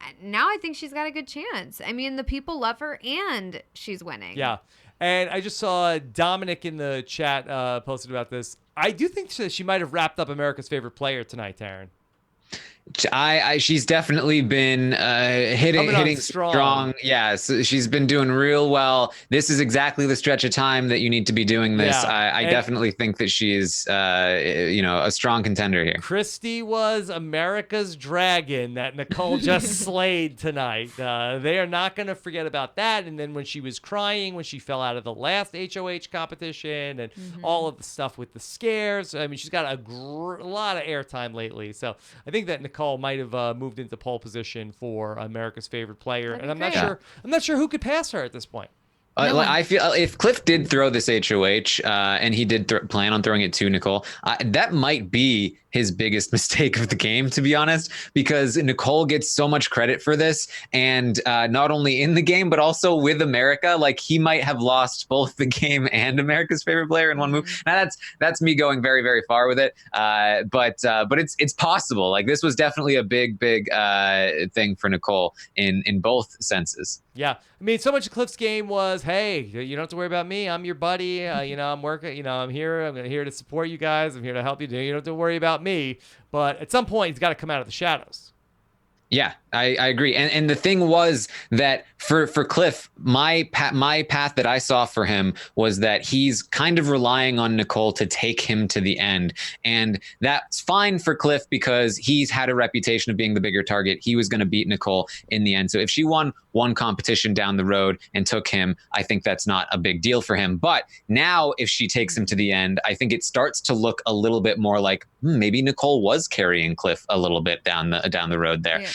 I think she's got a good chance. I mean, the people love her and she's winning. Yeah. And I just saw Dominic in the chat posted about this. I do think that she might have wrapped up America's favorite player tonight, Taran. She's definitely been hitting strong. Yeah, so she's been doing real well. This is exactly the stretch of time that you need to be doing this. Yeah. I definitely think that she's a strong contender here. Christie was America's dragon that Nicole just slayed tonight. They are not going to forget about that. And then when she was crying, when she fell out of the last HOH competition and all of the stuff with the scares, I mean, she's got a lot of airtime lately. So I think that Nicole might have moved into pole position for America's favorite player. That'd And be I'm great. not sure who could pass her at this point. I feel if Cliff did throw this HOH and he did plan on throwing it to Nicole, that might be his biggest mistake of the game, to be honest, because Nicole gets so much credit for this. And not only in the game, but also with America, like he might have lost both the game and America's favorite player in one move. Now that's me going very, very far with it. But it's possible. Like this was definitely a big thing for Nicole in both senses. Yeah. I mean, so much of Cliff's game was, hey, you don't have to worry about me. I'm your buddy. I'm working, I'm here. I'm here to support you guys. I'm here to help you. You don't have to worry about me. But at some point, he's got to come out of the shadows. Yeah, I agree. And the thing was that for Cliff, my path that I saw for him was that he's kind of relying on Nicole to take him to the end. And that's fine for Cliff because he's had a reputation of being the bigger target. He was going to beat Nicole in the end. So if she won one competition down the road and took him, I think that's not a big deal for him. But now if she takes him to the end, I think it starts to look a little bit more like maybe Nicole was carrying Cliff a little bit down the road there. Yeah.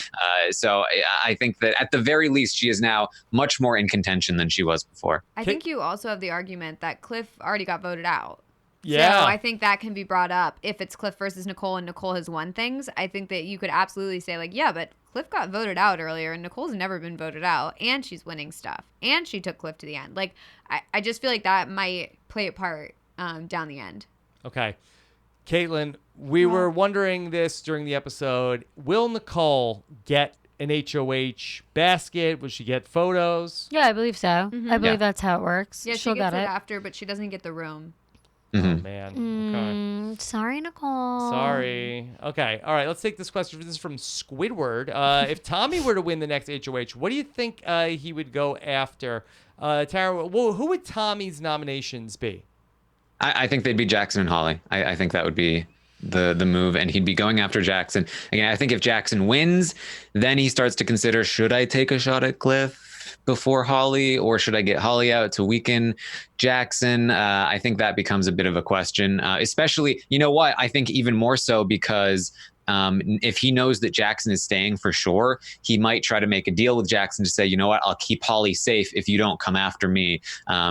So I think that at the very least, she is now much more in contention than she was before. I think you also have the argument that Cliff already got voted out. Yeah. So I think that can be brought up if it's Cliff versus Nicole and Nicole has won things. I think that you could absolutely say like, yeah, but Cliff got voted out earlier and Nicole's never been voted out and she's winning stuff and she took Cliff to the end. Like, I just feel like that might play a part down the end. Okay. Kaitlyn, we were wondering this during the episode. Will Nicole get an HOH basket? Will she get photos? Yeah, I believe so. Mm-hmm. I believe that's how it works. Yeah, She'll she gets get it after, but she doesn't get the room. Mm-hmm. Oh, man. Okay. Sorry, Nicole. Sorry. Okay. All right. Let's take this question. This is from Squidward. If Tommy were to win the next HOH, what do you think he would go after? Tara, who would Tommy's nominations be? I think they'd be Jackson and Holly. I think that would be the move, and he'd be going after Jackson. Again, I think if Jackson wins, then he starts to consider, should I take a shot at Cliff before Holly, or should I get Holly out to weaken Jackson? I think that becomes a bit of a question, especially, you know what? I think even more so because if he knows that Jackson is staying for sure, he might try to make a deal with Jackson to say, you know what, I'll keep Holly safe if you don't come after me.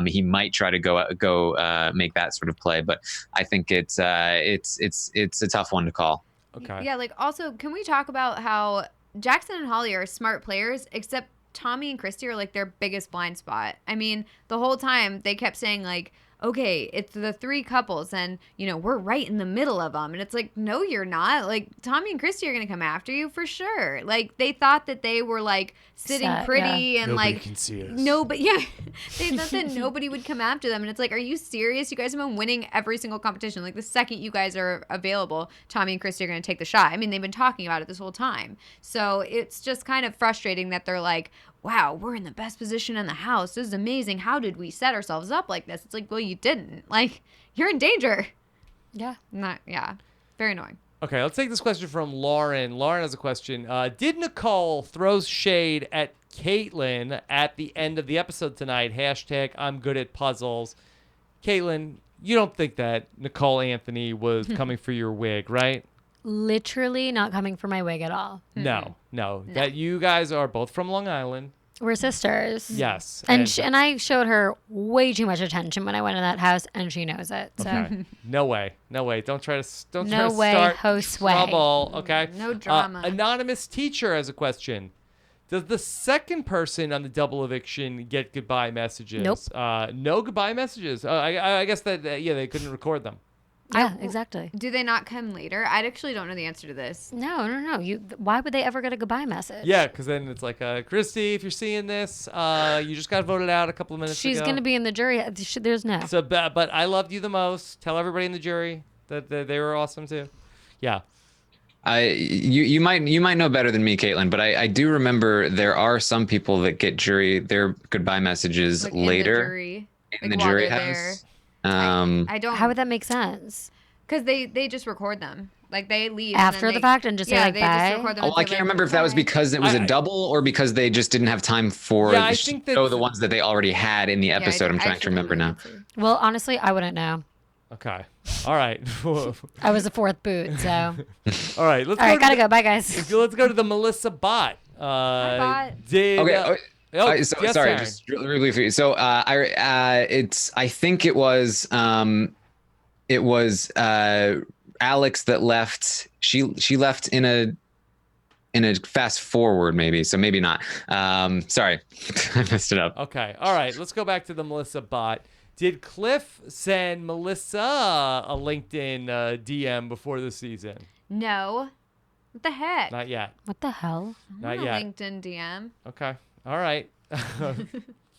He might try to go make that sort of play, but I think it's a tough one to call. Okay. Yeah, like also, can we talk about how Jackson and Holly are smart players, except Tommy and Christie are like their biggest blind spot. I mean, the whole time they kept saying like, okay, it's the three couples and, we're right in the middle of them. And it's like, no, you're not. Like, Tommy and Christie are going to come after you for sure. Like, they thought that they were, like, sitting pretty and, nobody like, can see us. They thought that nobody would come after them. And it's like, are you serious? You guys have been winning every single competition. Like, the second you guys are available, Tommy and Christie are going to take the shot. I mean, they've been talking about it this whole time. So it's just kind of frustrating that they're like, wow, we're in the best position in the house. This is amazing. How did we set ourselves up like this? It's like, well, you didn't. Like, you're in danger. Yeah. Very annoying. Okay, let's take this question from Lauren. Lauren has a question. Did Nicole throw shade at Kaitlyn at the end of the episode tonight? # I'm good at puzzles. Kaitlyn, you don't think that Nicole Anthony was coming for your wig, right? Literally not coming for my wig at all. No. That you guys are both from Long Island. We're sisters. Yes. And I showed her way too much attention when I went in that house, and she knows it. So. Okay. No way. Don't try to start Josue. trouble. Okay. No drama. Anonymous teacher has a question. Does the second person on the double eviction get goodbye messages? Nope. No goodbye messages. I guess that they couldn't record them. Yeah, exactly. Do they not come later? I actually don't know the answer to this. No. Why would they ever get a goodbye message? Yeah, because then it's like, Christy, if you're seeing this, you just got voted out a couple of minutes ago. She's going to be in the jury. There's no. So, but I loved you the most. Tell everybody in the jury that they were awesome too. Yeah. You might know better than me, Kaitlyn, but I do remember there are some people that get their goodbye messages like later in the jury house. I don't. How would that make sense? Because they just record them. Like they leave after the fact and just say like they bye. Just record them I can't remember if that was because it was a double or because they just didn't have time for the ones that they already had in the episode. I'm trying to remember now. Well, honestly, I wouldn't know. Okay. All right. I was the fourth boot, so. All right. Gotta go. Bye, guys. Let's go to the Melissa Bot. Bot. Sorry, just really briefly. So I think it was Alex that left. She left in a fast forward, maybe. So maybe not. Sorry, I messed it up. Okay. All right. Let's go back to the Melissa bot. Did Cliff send Melissa a LinkedIn DM before the season? No. What the heck? Not yet. What the hell? Not a yet. LinkedIn DM. Okay. All right.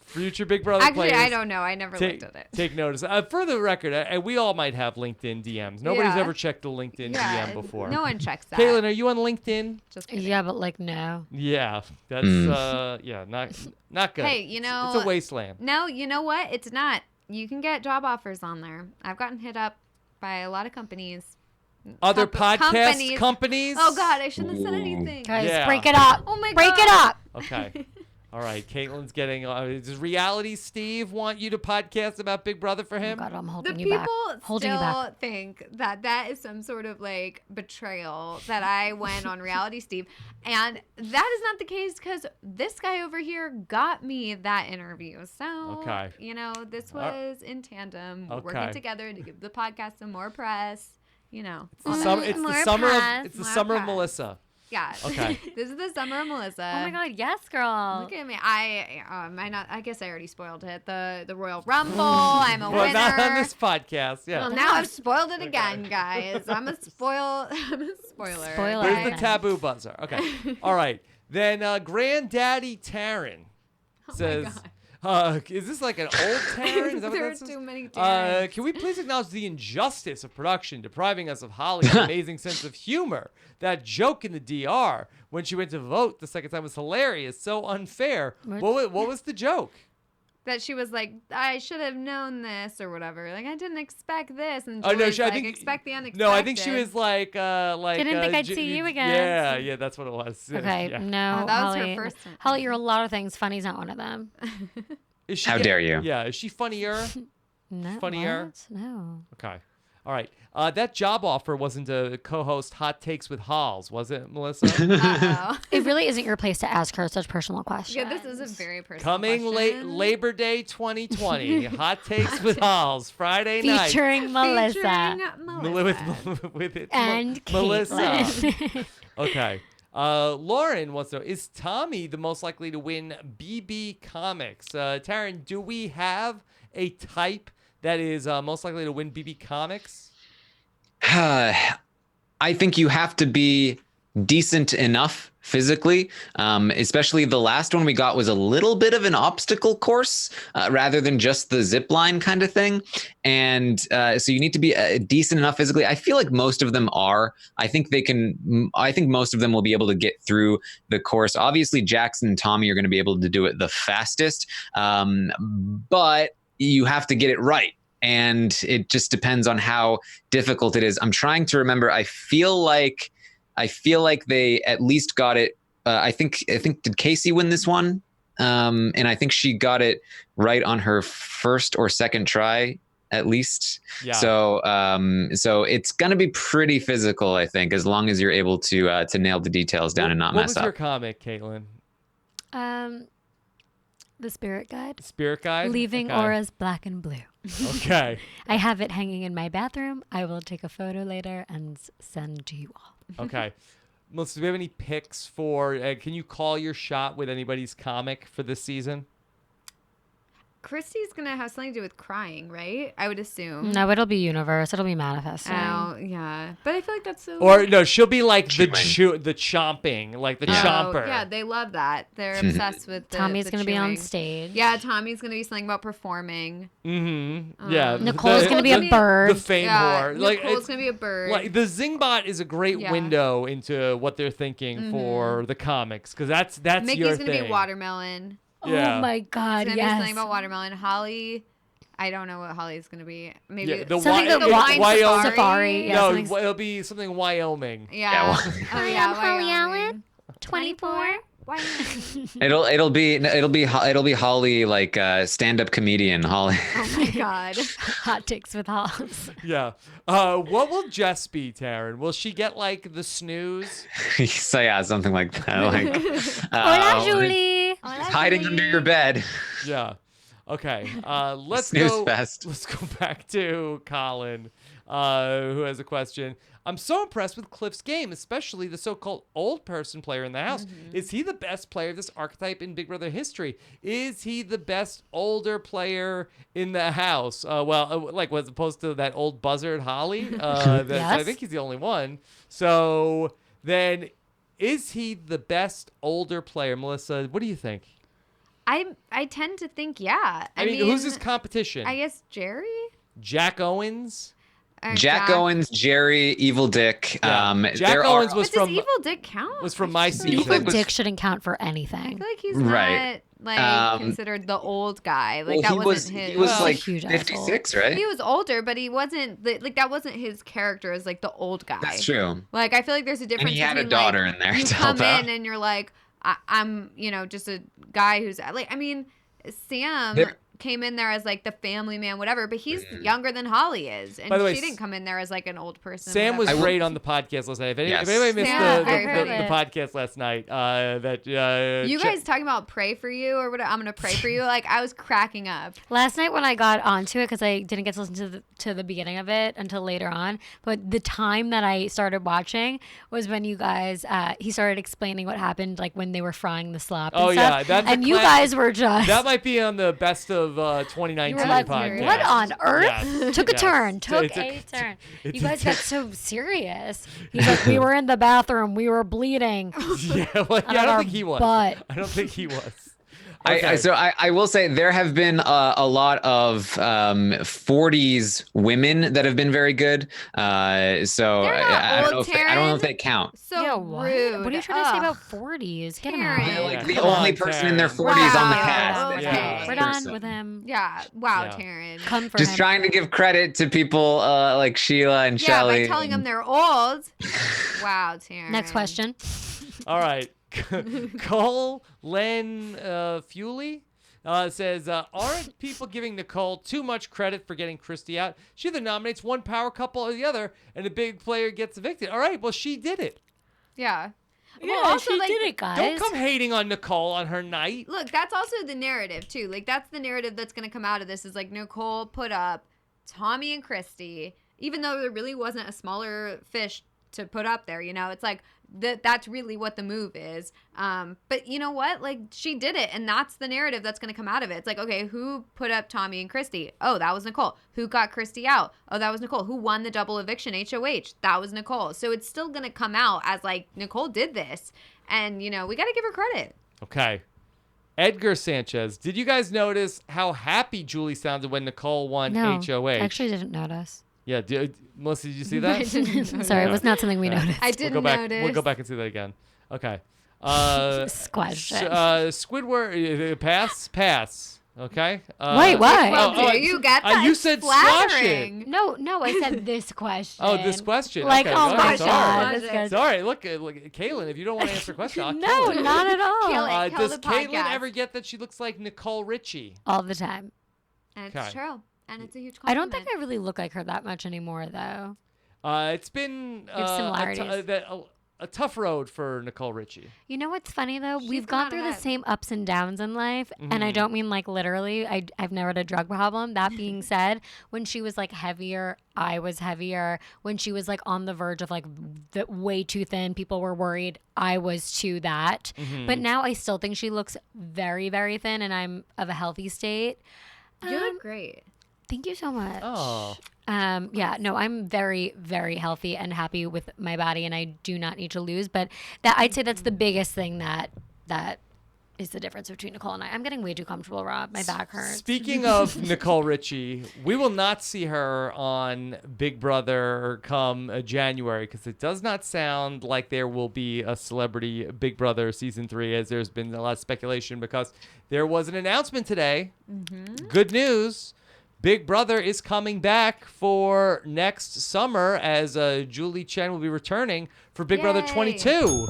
Future Big Brother Actually, players. I don't know. I never looked at it. Take notice. For the record, we all might have LinkedIn DMs. Nobody's Yeah. ever checked a LinkedIn DM before. No one checks that. Kaitlyn, are you on LinkedIn? Just kidding. Yeah, but like no. Yeah, that's not good. Hey, you know, it's a wasteland. No, you know what? It's not. You can get job offers on there. I've gotten hit up by a lot of companies. Other podcast companies. companies. Oh God, I shouldn't have said anything. Guys, Yeah. break it up. Oh my Break God. it up. Okay. All right. Caitlyn's getting. Does Reality Steve want you to podcast about Big Brother for Oh him? God, I'm The holding you people back. Holding you still back. think that is some sort of like betrayal that I went on Reality Steve, and that is not the case because this guy over here got me that interview. So Okay. you know, this was in tandem, Okay. working together to give the podcast some more press. You know, It's the all that. summer. It's the More summer press, of. It's the more summer of press. Melissa. Yeah. Okay. This is the summer of Melissa. Oh my God, yes, girl. Look at me. I guess I already spoiled it. The Royal Rumble. I'm a Well, winner. not on this podcast. Yeah. Well, now I've spoiled it again, guys. I'm a spoiler. Spoiler. There's okay? the taboo buzzer. Okay. All right. Then Granddaddy Taran says. Is this like an old Taran? Is that what There are that says? too many Tarans. Can we please acknowledge the injustice of production depriving us of Holly's amazing sense of humor? That joke in the DR when she went to vote the second time was hilarious. So unfair. What was the joke? That she was like, I should have known this or whatever. Like, I didn't expect this. And Oh, no, Julie's I like, think- expect the unexpected. No, I think she was like Didn't think I'd see you again. Yeah, that's what it was. Okay, Yeah. no, Oh, that was her Holly. first one. Holly, you're a lot of things. Funny's not one of them. Is she How dare you? Yeah, is she funnier? No. Funnier? what? No. Okay. All right. That job offer wasn't to co-host Hot Takes with Halls, was it, Melissa? Uh-oh. It really isn't your place to ask her such personal questions. Yeah, this is a very personal Coming question. Labor Day 2020, Hot Takes with Halls, Friday night. Featuring Melissa. Featuring Melissa. with it, And Melissa. Kaitlyn. Okay. Lauren wants to know, is Tommy the most likely to win BB Comics? Taran, do we have a type that is most likely to win BB Comics? I think you have to be decent enough physically, especially the last one we got was a little bit of an obstacle course rather than just the zip line kind of thing. And so you need to be decent enough physically. I feel like most of them are. I think most of them will be able to get through the course. Obviously, Jackson and Tommy are going to be able to do it the fastest, but you have to get it right. And it just depends on how difficult it is. I'm trying to remember. I feel like they at least got it. I think did Casey win this one? And I think she got it right on her first or second try, at least. Yeah. So it's gonna be pretty physical, I think, as long as you're able to nail the details down and not what mess was up. your comic, Kaitlyn? The Spirit Guide. Spirit Guide? Leaving Okay. auras black and blue. Okay. I have it hanging in my bathroom. I will take a photo later and send to you all. Okay. Melissa, do we have any picks for, can you call your shot with anybody's comic for this season? Christie's going to have something to do with crying, right? I would assume. No, it'll be universe. It'll be manifesting. Oh, yeah. But I feel like that's so... Or no, she'll be like the Chewing. the chomping, like the Oh, chomper. yeah, they love that. They're obsessed with the Tommy's the going to be on chewing. stage. Yeah, Tommy's going to be something about performing. Mm-hmm. Yeah. Nicole's going to be a bird. The fame Yeah, whore. Like, Nicole's it's- going to be a bird. Like the Zingbot is a great Yeah. window into what they're thinking for the comics, because that's Mickey's your going to thing. be watermelon. Yeah. Oh my God, It's going to be something yes. about watermelon. Holly... I don't know what Holly's going to be. Maybe Yeah, the Something Wy- that wine Wyoming. safari. Yeah, No, something- it'll be something Wyoming. Yeah. well- Oh, yeah, Holly Wyoming. Allen, 24. Wyoming. It'll be Holly, like stand-up comedian Holly. Oh my God. Hot Takes with Halls. Yeah. What will Jess be, Taran? Will she get like the snooze? So yeah, something like that. Like Hola, Julie. hiding under your bed. Yeah. Okay, let's Snooze go. fest. Let's go back to Colin, who has a question. I'm so impressed with Cliff's game, especially the so-called old person player in the house. Is he the best player of this archetype in Big Brother history? Is he the best older player in the house? Like as opposed to that old buzzard Holly. I Yes. think he's the only one. So then, is he the best older player? Melissa, what do you think? I tend to think, yeah. I mean, who's his competition? I guess Jerry? Jack Owens. Jack Owens, Jerry, Evil Dick. Yeah. Jack Owens was But does from Evil Dick count? was from my season. Evil was- Dick shouldn't count for I anything. feel like he's Right. not like considered the old guy. Like that he wasn't his. He was Well, like huge 56, right? He was older, but he wasn't like that wasn't his character as like the old guy. That's true. Like I feel like there's a difference. he had a between, daughter like, in there You to come help out. in and you're like, I'm just a guy who's like. I mean, Sam There- came in there as like the family man, whatever. But he's younger than Holly is, and By the way, she didn't come in there as like an old person. Sam was whatever. great on the podcast last night. If Yes. anybody missed Sam, the I heard it. podcast last night, You guys talking about pray for you or what? I'm gonna pray for you. Like I was cracking up. Last night when I got onto it, because I didn't get to listen to the beginning of it until later on, but the time that I started watching was when you guys, he started explaining what happened, like when they were frying the slop and Oh, stuff. yeah, that's a and you class- guys were just, That might be on the best of 2019 you were like, podcast. what on earth? Yes. Took a Yes. turn. Took It a turn. it You guys took- got so serious. He's like, we were in the bathroom. We were bleeding. Yeah, well, Out yeah, I of don't our think he was. butt. I don't think he was. I will say there have been a lot of 40s women that have been very good. So They're not I don't know old, if I don't know if Taryn. they count. So Yeah, what? rude. What are you trying to say Ugh. about 40s? Get him Karen. out. They're like Yeah, the come only on, person in their Taryn. 40s on the Wow. cast. Okay. Yeah. We're done with him. Yeah. Wow, Yeah. Taryn. Come for Just him. trying to give credit to people like Sheila and Yeah, Shelly. by telling them they're old. Wow, Taryn. Next question. All right. Cole Len Fuley says, aren't people giving Nicole too much credit for getting Christie out? She either nominates one power couple or the other, and the big player gets evicted. All right, well, she did it. Yeah. Yeah, also, she like, did it, guys. Don't come hating on Nicole on her night. Look, that's also the narrative too. Like that's the narrative that's gonna come out of this is like Nicole put up Tommy and Christie, even though there really wasn't a smaller fish to put up there. It's like that's really what the move is. But you know what? Like she did it, and that's the narrative that's gonna come out of it. It's like, okay, who put up Tommy and Christie? Oh, that was Nicole. Who got Christie out? Oh, that was Nicole. Who won the double eviction HOH? That was Nicole. So it's still gonna come out as like Nicole did this, and we gotta give her credit. Okay. Edgar Sanchez, did you guys notice how happy Julie sounded when Nicole won No, HOH? actually didn't notice. Yeah, Melissa, did you see that? Sorry, it was not something we noticed. I We'll didn't go back. notice. We'll go back and see that again. Okay. This question. Squidward, pass. Okay. Wait, why? How oh, dare you get that? you It's said squash it. flattering. No, I said this question. Oh, this question. Like, Okay, oh go my ahead. God. Sorry. This guy's- Sorry. Look, Kaitlyn, if you don't want to answer the question, I'll No, kill it. not at all. Kill it. Kill Does the Kaitlyn podcast. ever get that she looks like Nicole Richie? All the time. And it's Okay. true. And it's a huge I compliment. don't think I really look like her that much anymore, though. It's been have similarities. a tough road for Nicole Richie. You know what's funny though? She's We've come gone out through the ahead. same ups and downs in life, and I don't mean like literally. I've never had a drug problem. That being said, when she was like heavier, I was heavier. When she was like on the verge of like way too thin, people were worried I was too that. But now I still think she looks very, very thin, and I'm of a healthy state. You look great. Thank you so much. Oh. Yeah, no, I'm very, very healthy and happy with my body, and I do not need to lose. But I'd say that's the biggest thing that is the difference between Nicole and I. I'm getting way too comfortable, Rob. My back hurts. Speaking of Nicole Richie, we will not see her on Big Brother come January because it does not sound like there will be a Celebrity Big Brother season 3, as there's been a lot of speculation because there was an announcement today. Good news. Big Brother is coming back for next summer as Julie Chen will be returning for Big Brother Yay. 22.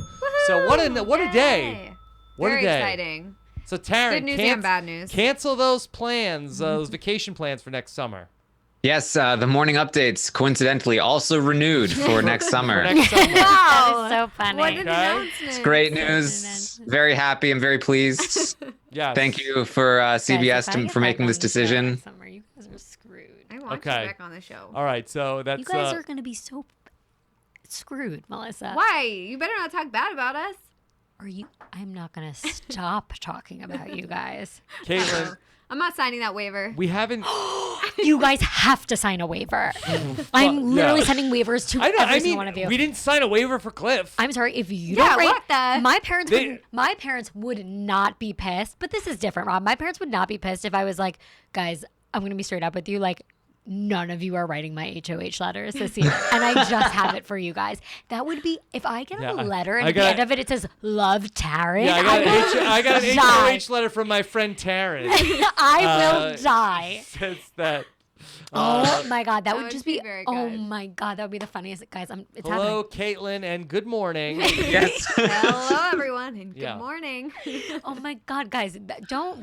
So what a day. Yay. What Very a day. exciting. So Taran, Good news and bad news. cancel those plans, those vacation plans for next summer. Yes, the morning updates coincidentally also renewed for next summer. That is so funny. What an Okay. announcement. It's great news. Very happy. I'm very pleased. Yeah. Thank you for CBS for making this decision. Summer, you guys are screwed. I want Okay. you back on the show. All right. So that's You guys are going to be so screwed, Melissa. Why? You better not talk bad about us. Are you? I'm not going to stop talking about you guys. Caitlyn. I'm not signing that waiver. We haven't. You guys have to sign a waiver. I'm literally yeah. sending waivers to I know. every I single mean, one of you. we didn't sign a waiver for Cliff. I'm sorry if you Yeah, don't rate. what the- My parents would not be pissed, but this is different, Rob. My parents would not be pissed if I was like, guys, I'm gonna be straight up with you, like. None of you are writing my HOH letters this year, and I just have it for you guys. That would be if I get a letter and at the end of it says "Love Taran." Yeah, I got an die. HOH letter from my friend Taran. I will die. Says that. Oh my god, that would would just be be very oh good. my god, that would be the funniest, guys. It's Hello, Caitlyn, and good morning. Yes. Hello, everyone, and Yeah. good morning. happening. Oh my god, guys,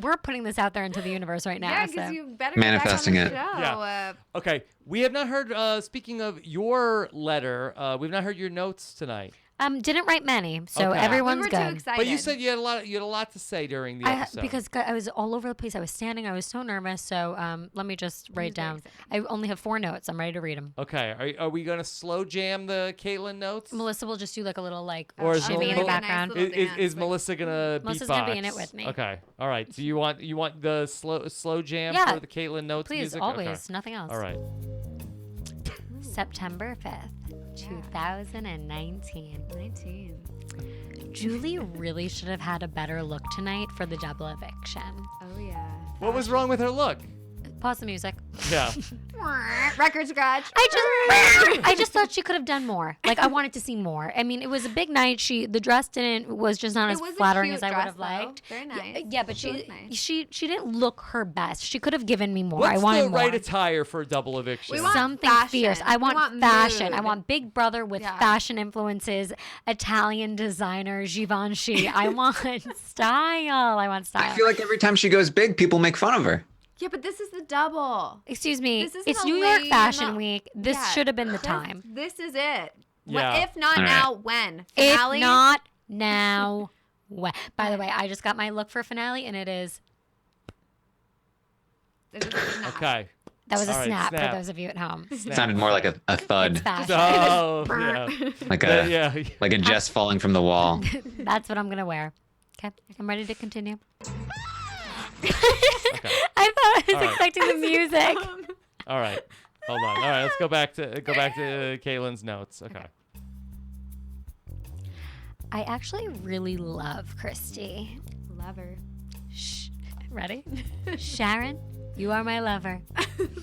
we're putting this out there into the universe right now. Yeah, so. because you better Manifesting get it. back on the show. Yeah. Okay, we have not heard. Speaking of your letter, we've not heard your notes tonight. Didn't write many, so Okay. everyone's we were good. too excited. But you said you had a lot to say during the episode. Because I was all over the place. I was standing. I was so nervous. So let me just write down. I only have 4 notes. I'm ready to read them. Okay, are we gonna slow jam the Caitlyn notes? Melissa will just do like a little Or is shimmy in the Mel- background. nice little Is dance, Melissa gonna Melissa's beatbox? gonna be in it with me. Okay, all right. So you want the slow jam Yeah. for the Caitlyn notes Please, music? always, Okay. nothing else. All right. September 5th, 2019. 19. Julie really should have had a better look tonight for the double eviction. Oh, yeah. What was wrong with her look? Pause the music. Yeah. Record scratch. I just thought she could have done more. Like I wanted to see more. I mean, it was a big night. The dress was just not It as was a flattering cute as I would dress, have though. liked. Very nice. Yeah, but She looked nice. she didn't look her best. She could have given me more. What's I wanted the right more. attire for a double eviction? We want Something fashion. fierce. I We want, want fashion. I mood. want Big Brother with Yeah. fashion influences, Italian designer Givenchy. I want style. I want style. I feel like every time she goes big, people make fun of her. Yeah, but this is the double. Excuse me. This isn't It's a New York lame- Fashion Week. This Yeah. should have been the time. This is it. Yeah. If not All right. now, when? If Finale? not now, when? By the way, I just got my look for finale, and it is This is enough. Okay. that was a All right, snap, snap. for those of you at home. It sounded more like a thud, It's fashion. Oh, yeah. like Yeah. like a Jess falling from the wall. That's what I'm gonna wear. Okay, I'm ready to continue. Okay. I thought I was All right. expecting the music. All right. Hold on. All right. Let's go back to Caitlin's notes. Okay. I actually really love Christie. Lover. Shh. Ready? Sharon, you are my lover.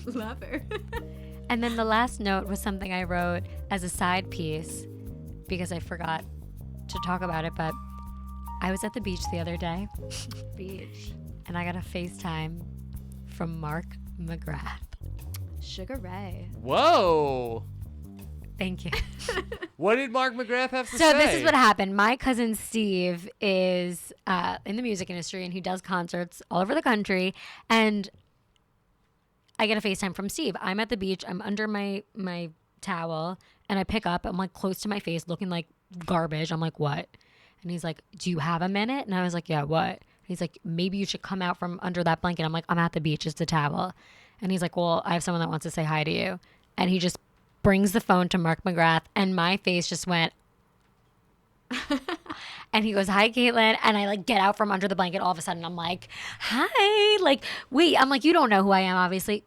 Lover. And then the last note was something I wrote as a side piece because I forgot to talk about it, but I was at the beach the other day Beach. and I got a FaceTime from Mark McGrath. Sugar Ray. Whoa. Thank you. What did Mark McGrath have to say? So this is what happened. My cousin Steve is in the music industry and he does concerts all over the country. And I get a FaceTime from Steve. I'm at the beach. I'm under my towel and I pick up. I'm like close to my face looking like garbage. I'm like, what? And he's like, do you have a minute? And I was like, yeah, what? He's like, maybe you should come out from under that blanket. I'm like, I'm at the beach. It's a towel. And he's like, well, I have someone that wants to say hi to you. And he just brings the phone to Mark McGrath and my face just went. And he goes, hi, Kaitlyn. And I like get out from under the blanket. All of a sudden, I'm like, hi. Like, wait, I'm like, you don't know who I am, obviously.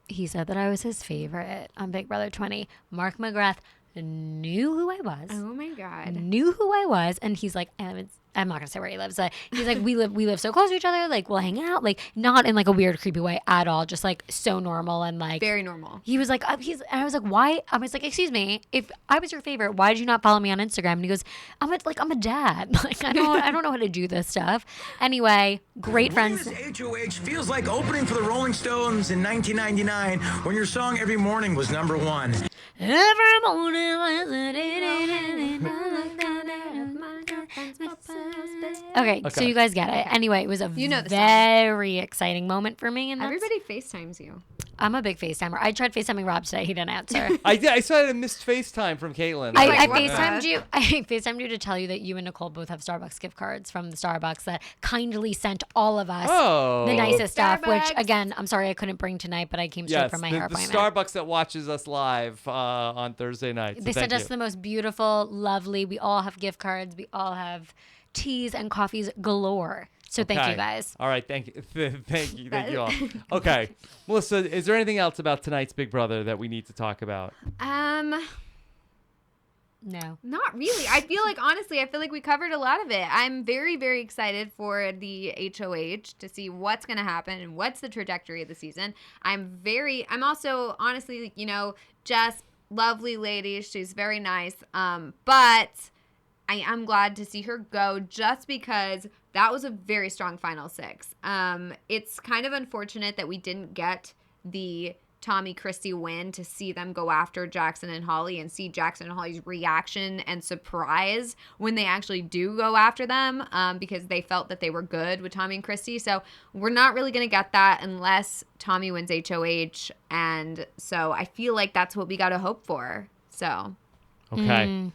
He said that I was his favorite on Big Brother 20. Mark McGrath knew who I was. Oh my God. Knew who I was. And he's like, I'm not gonna say where he lives. He's like, we live so close to each other. Like, we'll hang out. Like, not in like a weird, creepy way at all. Just like so normal and like Very normal. he was like, and I was like, why? I was like, excuse me, if I was your favorite, why did you not follow me on Instagram? And he goes, I'm a dad. Like, I don't know how to do this stuff. Anyway, great friends. This HOH feels like opening for the Rolling Stones in 1999 when your song Every Morning was #1. Every morning. Okay, so Okay. you guys get it. Anyway, it was a You know the song. very exciting moment for me. And Everybody FaceTimes you. I'm a big FaceTimer. I tried FaceTiming Rob today. He didn't answer. I did. I saw a missed FaceTime from Kaitlyn. I what the FaceTimed you. I FaceTimed you to tell you that you and Nicole both have Starbucks gift cards from the Starbucks that kindly sent all of us the nicest stuff. Which Starbucks. again, I'm sorry I couldn't bring tonight, but I came straight from my hair the appointment. Starbucks that watches us live on Thursday night. So They thank sent us you. the most beautiful, lovely. We all have gift cards. We all have teas and coffees galore. So thank you Okay. guys. All right, thank you, thank you all. Okay, Melissa, is there anything else about tonight's Big Brother that we need to talk about? No. Not really. I feel like we covered a lot of it. I'm very, very excited for the HOH to see what's going to happen and what's the trajectory of the season. I'm also, honestly, Jess, lovely lady. She's very nice. But I am glad to see her go just because that was a very strong final six. It's kind of unfortunate that we didn't get the Tommy Christie win to see them go after Jackson and Holly and see Jackson and Holly's reaction and surprise when they actually do go after them because they felt that they were good with Tommy and Christie. So we're not really going to get that unless Tommy wins HOH. And so I feel like that's what we got to hope for. So. Okay.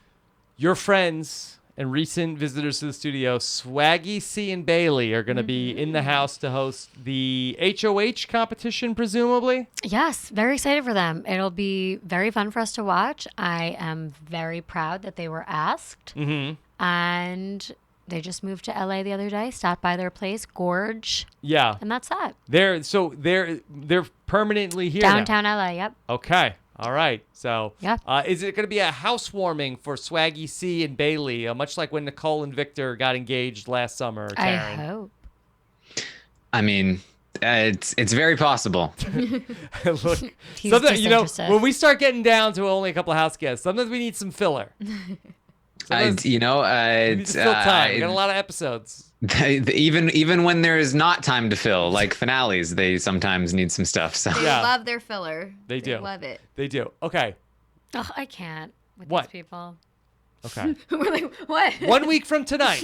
Your friends and recent visitors to the studio, Swaggy C and Bailey, are going to be in the house to host the HOH competition, presumably? Yes, very excited for them. It'll be very fun for us to watch. I am very proud that they were asked. Mm-hmm. And they just moved to LA the other day, stopped by their place, Gorge. Yeah. And that's that. They're permanently here Downtown LA, yep. now. Okay. All right. So, Yeah. Is it going to be a housewarming for Swaggy C and Bailey, much like when Nicole and Victor got engaged last summer? I Taran? hope. I mean, it's very possible. Look, He's sometimes, disinterested. when we start getting down to only a couple of house guests, sometimes we need some filler. Sometimes we need to fill time. We got a lot of episodes. Even when there is not time to fill, like finales, they sometimes need some stuff. So They Yeah. love their filler. They do. Love it. They do. Okay. Oh, I can't with What? these people. Okay. We're like, what? 1 week from tonight,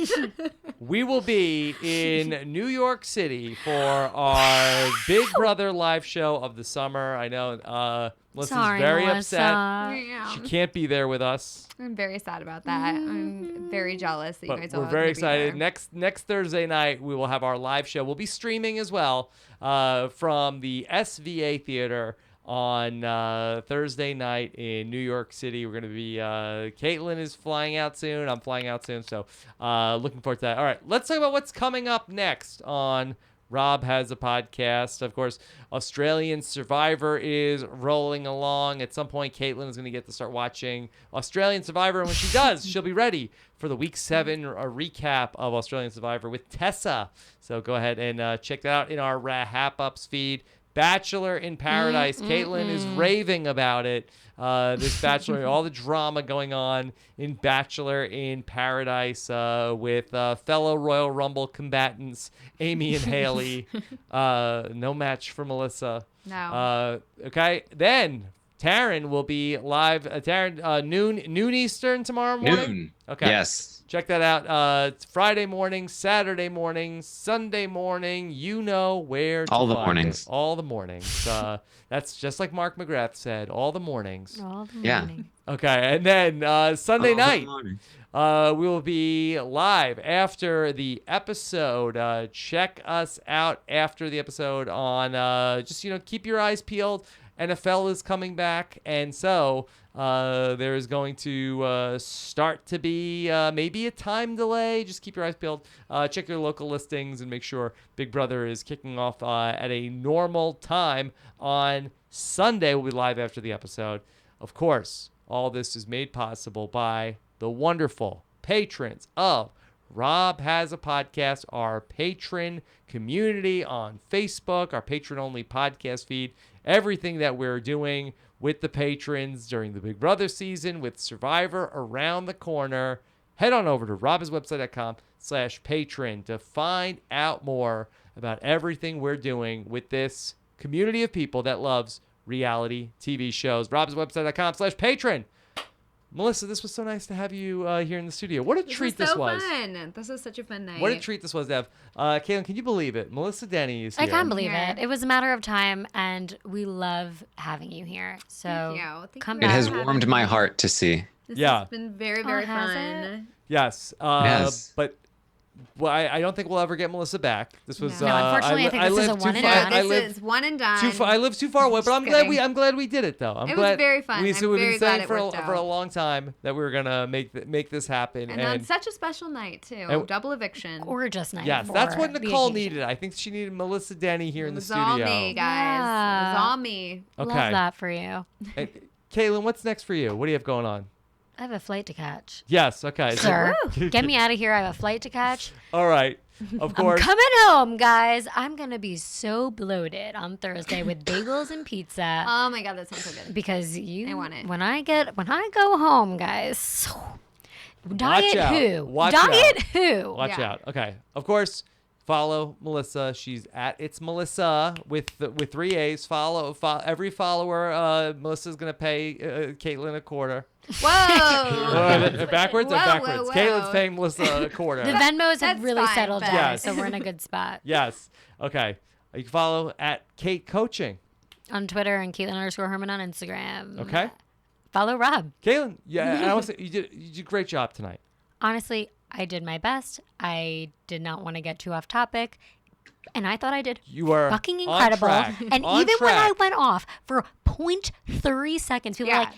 we will be in New York City for our Big Brother live show of the summer. I know Melissa's Sorry, very Melissa. upset. Yeah. She can't be there with us. I'm very sad about that. I'm very jealous that you But guys all we're are very gonna be excited. there. Next Thursday night, we will have our live show. We'll be streaming as well from the SVA Theater on Thursday night in New York City. We're going to be Kaitlyn is flying out soon. I'm flying out soon. So looking forward to that. All right, let's talk about what's coming up next on Rob Has a Podcast. Of course, Australian Survivor is rolling along. At some point, Kaitlyn is going to get to start watching Australian Survivor. And when she does, she'll be ready for the Week 7 recap of Australian Survivor with Tessa. So go ahead and check that out in our RHAP Ups feed. Bachelor in Paradise. Kaitlyn is raving about it. This Bachelor, all the drama going on in Bachelor in Paradise with fellow Royal Rumble combatants, Amy and Haley. No match for Melissa. No. Okay, then Taran will be live. Taran, noon Eastern tomorrow morning? Noon. Okay. Yes. Check that out. It's Friday morning, Saturday morning, Sunday morning. You know where to All the find mornings. it. All the mornings. That's just like Mark McGrath said. All the mornings. All the Yeah. morning. Okay, and then Sunday All the night, morning. we will be live after the episode. Check us out after the episode on just keep your eyes peeled. NFL is coming back, and so there is going to start to be maybe a time delay. Just keep your eyes peeled. Check your local listings and make sure Big Brother is kicking off at a normal time on Sunday. We'll be live after the episode. Of course, all this is made possible by the wonderful patrons of Rob Has a Podcast, our patron community on Facebook, our patron-only podcast feed. Everything that we're doing with the patrons during the Big Brother season, with Survivor around the corner. Head on over to robhaswebsite.com/patron to find out more about everything we're doing with this community of people that loves reality TV shows. robhaswebsite.com/patron. Melissa, this was so nice to have you here in the studio. What a treat this was. Fun. This was such a fun night. What a treat this was to have. Kaitlyn, can you believe it? Melissa Denny is here. I can't believe it. It was a matter of time, and we love having you here. So Thank you. come It back. has warmed my heart to see. This Yeah. has been very, very has fun. Yes. Yes. But well, I don't think we'll ever get Melissa back. This was. No, unfortunately, I think this is a lived too one and far- done. I This lived is one and done. I live too far away, but I'm glad we did it though. I'm It was glad, very fun. We've I'm been very saying glad it for worked a out. long time that we were gonna make this happen. And on such a special night, too. And- Double eviction. Gorgeous night. yes, that's for what the Nicole occasion. needed. I think she needed Melissa Denny here in the It was all studio. me, guys. It was all me. Okay. Love that for you. And, Kaitlyn, what's next for you? What do you have going on? I have a flight to catch. Yes. Okay. Sir, get me out of here. I have a flight to catch. All right. Of I'm course. coming home, guys. I'm going to be so bloated on Thursday with bagels and pizza. Oh, my God. That sounds so good. Because I want it. when I go home, guys, diet out. who? Watch diet out. who? Watch Yeah. out. Okay. Of course, follow Melissa. She's at It's Melissa with 3 A's. Follow every follower. Melissa's gonna pay Kaitlyn a quarter. Whoa. Backwards or Whoa, backwards? whoa, whoa. Caitlin's paying Melissa a quarter. The Venmos have That's really fine, settled but- down, Yes. so we're in a good spot. Yes. Okay. You can follow at Kate Coaching. On Twitter and Kaitlyn_Herman on Instagram. Okay. Follow Rob. Kaitlyn, yeah, I want to say you did a great job tonight. Honestly, I did my best. I did not want to get too off topic. And I thought I did You were fucking on incredible. track. And On even when I track. went off for 0.3 seconds, people Yeah. were like,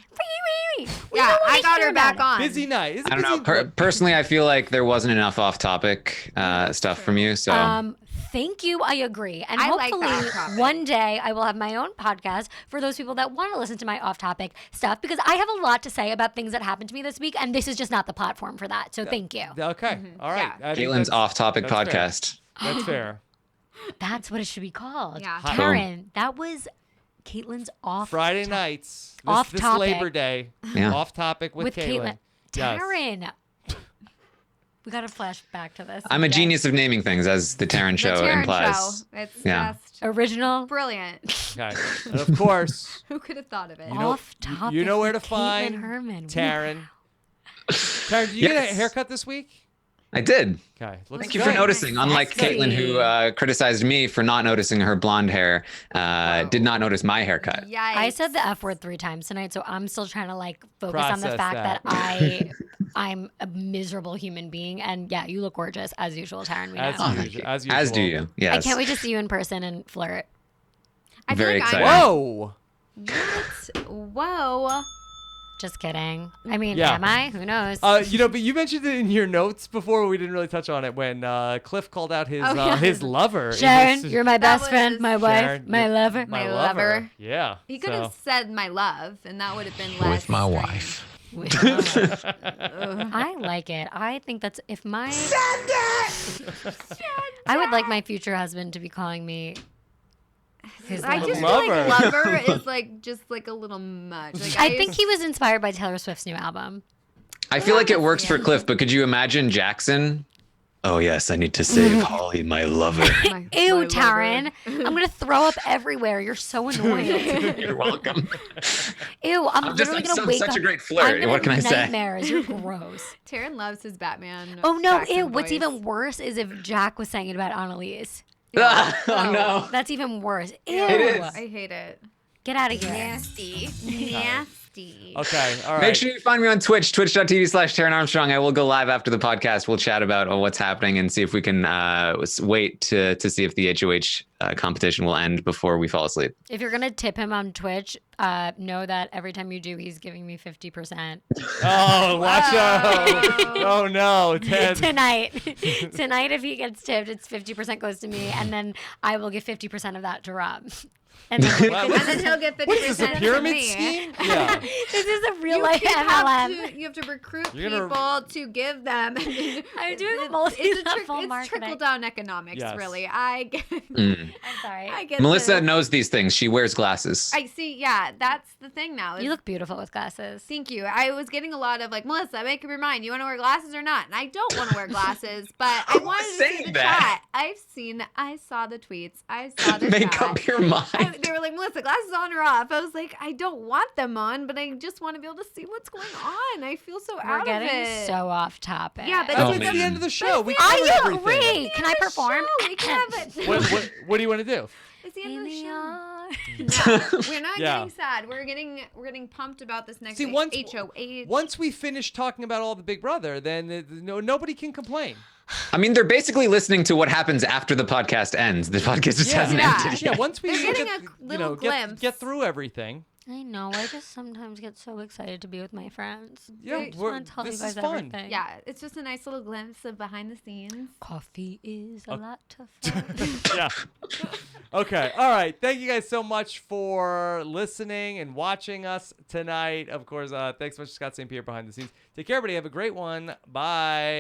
we Yeah, don't wanna I got hear her back about it." on. Busy night. It's a I don't know. busy- Personally, I feel like there wasn't enough off-topic stuff from you. So Thank you. I agree. And I like the hopefully off-topic. one day I will have my own podcast for those people that want to listen to my off-topic stuff, because I have a lot to say about things that happened to me this week, and this is just not the platform for that. So thank you. Okay. All right. Yeah. I think Caitlin's that's- off-topic that's fair. podcast. That's fair. That's what it should be called. Yeah. Hot Taryn, that was Kaitlyn's off Friday nights. Off This topic. Labor Day. Yeah. Off topic with Kaitlyn. Yes. Taryn. We got to flash back to this. I'm a Okay. genius of naming things, as the Taran The show Taran implies. Show. It's Yeah. just Original. brilliant. Okay. And of course, Who could have thought of it? You know- Off topic. you know where to with Kaitlyn find Herman. Taryn. Taryn, did you get Yes. a haircut this week? I did. Okay. Looks Thank you for good. noticing. Unlike Sexy. Kaitlyn, who criticized me for not noticing her blonde hair, did not notice my haircut. Yikes. I said the F word 3 times tonight, so I'm still trying to like focus on the Process fact that. I'm a miserable human being. And yeah, you look gorgeous as usual, Taryn. We As know. usual. As usual. As do you. Yes. I can't wait to see you in person and flirt. I feel Very like excited. Whoa. Whoa. Just kidding. I mean, Yeah. am I? Who knows? But you mentioned it in your notes before. We didn't really touch on it when Cliff called out his Oh, yeah. his lover. Sharon, His- you're my best was- friend, my wife, Sharon, my you're- lover. My lover. Yeah. He could so- have said my love, and that would have been less. With my strange. wife. I like it. I think that's if my. I would like my future husband to be calling me his I lover. just feel like Lover. lover is like just like a little much. Like, I think he was inspired by Taylor Swift's new album. I feel like it works for Cliff, but could you imagine Jackson? Oh yes, I need to save Holly, my lover. Ew, Taryn. I'm going to throw up everywhere. You're so annoying. You're welcome. Ew, I'm literally going to wake such up. a great I'm flirt. gonna What can I have say? nightmares. You're gross. Taryn loves his Batman. Oh, no. Jackson Ew. What's voice. even worse is if Jack was saying it about Annalise. Oh no. That's even worse. Ew. It is. I hate it. Get out of here. Nasty. Nasty. Okay. All right. Make sure you find me on Twitch, twitch.tv/Taran Armstrong. I will go live after the podcast. We'll chat about what's happening and see if we can wait to see if the HOH competition will end before we fall asleep. If you're going to tip him on Twitch, know that every time you do, he's giving me 50%. Oh, watch out. Oh, no. Ted. Tonight, if he gets tipped, it's 50% goes to me, and then I will give 50% of that to Rob. And then Wow, And then he'll get 50% What is this, a from pyramid me. scheme? Yeah. this is a real You life have MLM. to, you have to recruit You're gonna- people to give them. I'm doing a It's multi-level marketing. trickle down economics, Yes. really. I get. I'm sorry. I get. Melissa the- knows these things. She wears glasses. I see. Yeah, that's the thing now. You is- look beautiful with glasses. Thank you. I was getting a lot of like, Melissa, make up your mind. You want to wear glasses or not? And I don't want to wear glasses, but I Who wanted was to see saying the that? chat. I saw the tweets. I saw the Make chat. up your mind. I they were like, Melissa, glasses on or off? I was like, I don't want them on, but I just want to be able to see what's going on. I feel so We're out getting of it. so off topic. Yeah, but That's Oh, it's the man. end of the show. We I covered everything. agree. Can I perform? We can have it. What do you want to do? It's the end of the show. No. We're not Yeah. getting sad. We're getting pumped about this next See, once HOH. once we finish talking about all the Big Brother, then nobody can complain. I mean, they're basically listening to what happens after the podcast ends. The podcast just hasn't ended Yeah, yet. once we They're getting get, a little glimpse. get through everything. I know. I just sometimes get so excited to be with my friends. Yeah, I just want to tell you this guys is fun. everything. Yeah, it's just a nice little glimpse of behind the scenes. Coffee is a lot of fun. Yeah. Okay. All right. Thank you guys so much for listening and watching us tonight. Of course, thanks so much to Scott St. Pierre behind the scenes. Take care, everybody. Have a great one. Bye.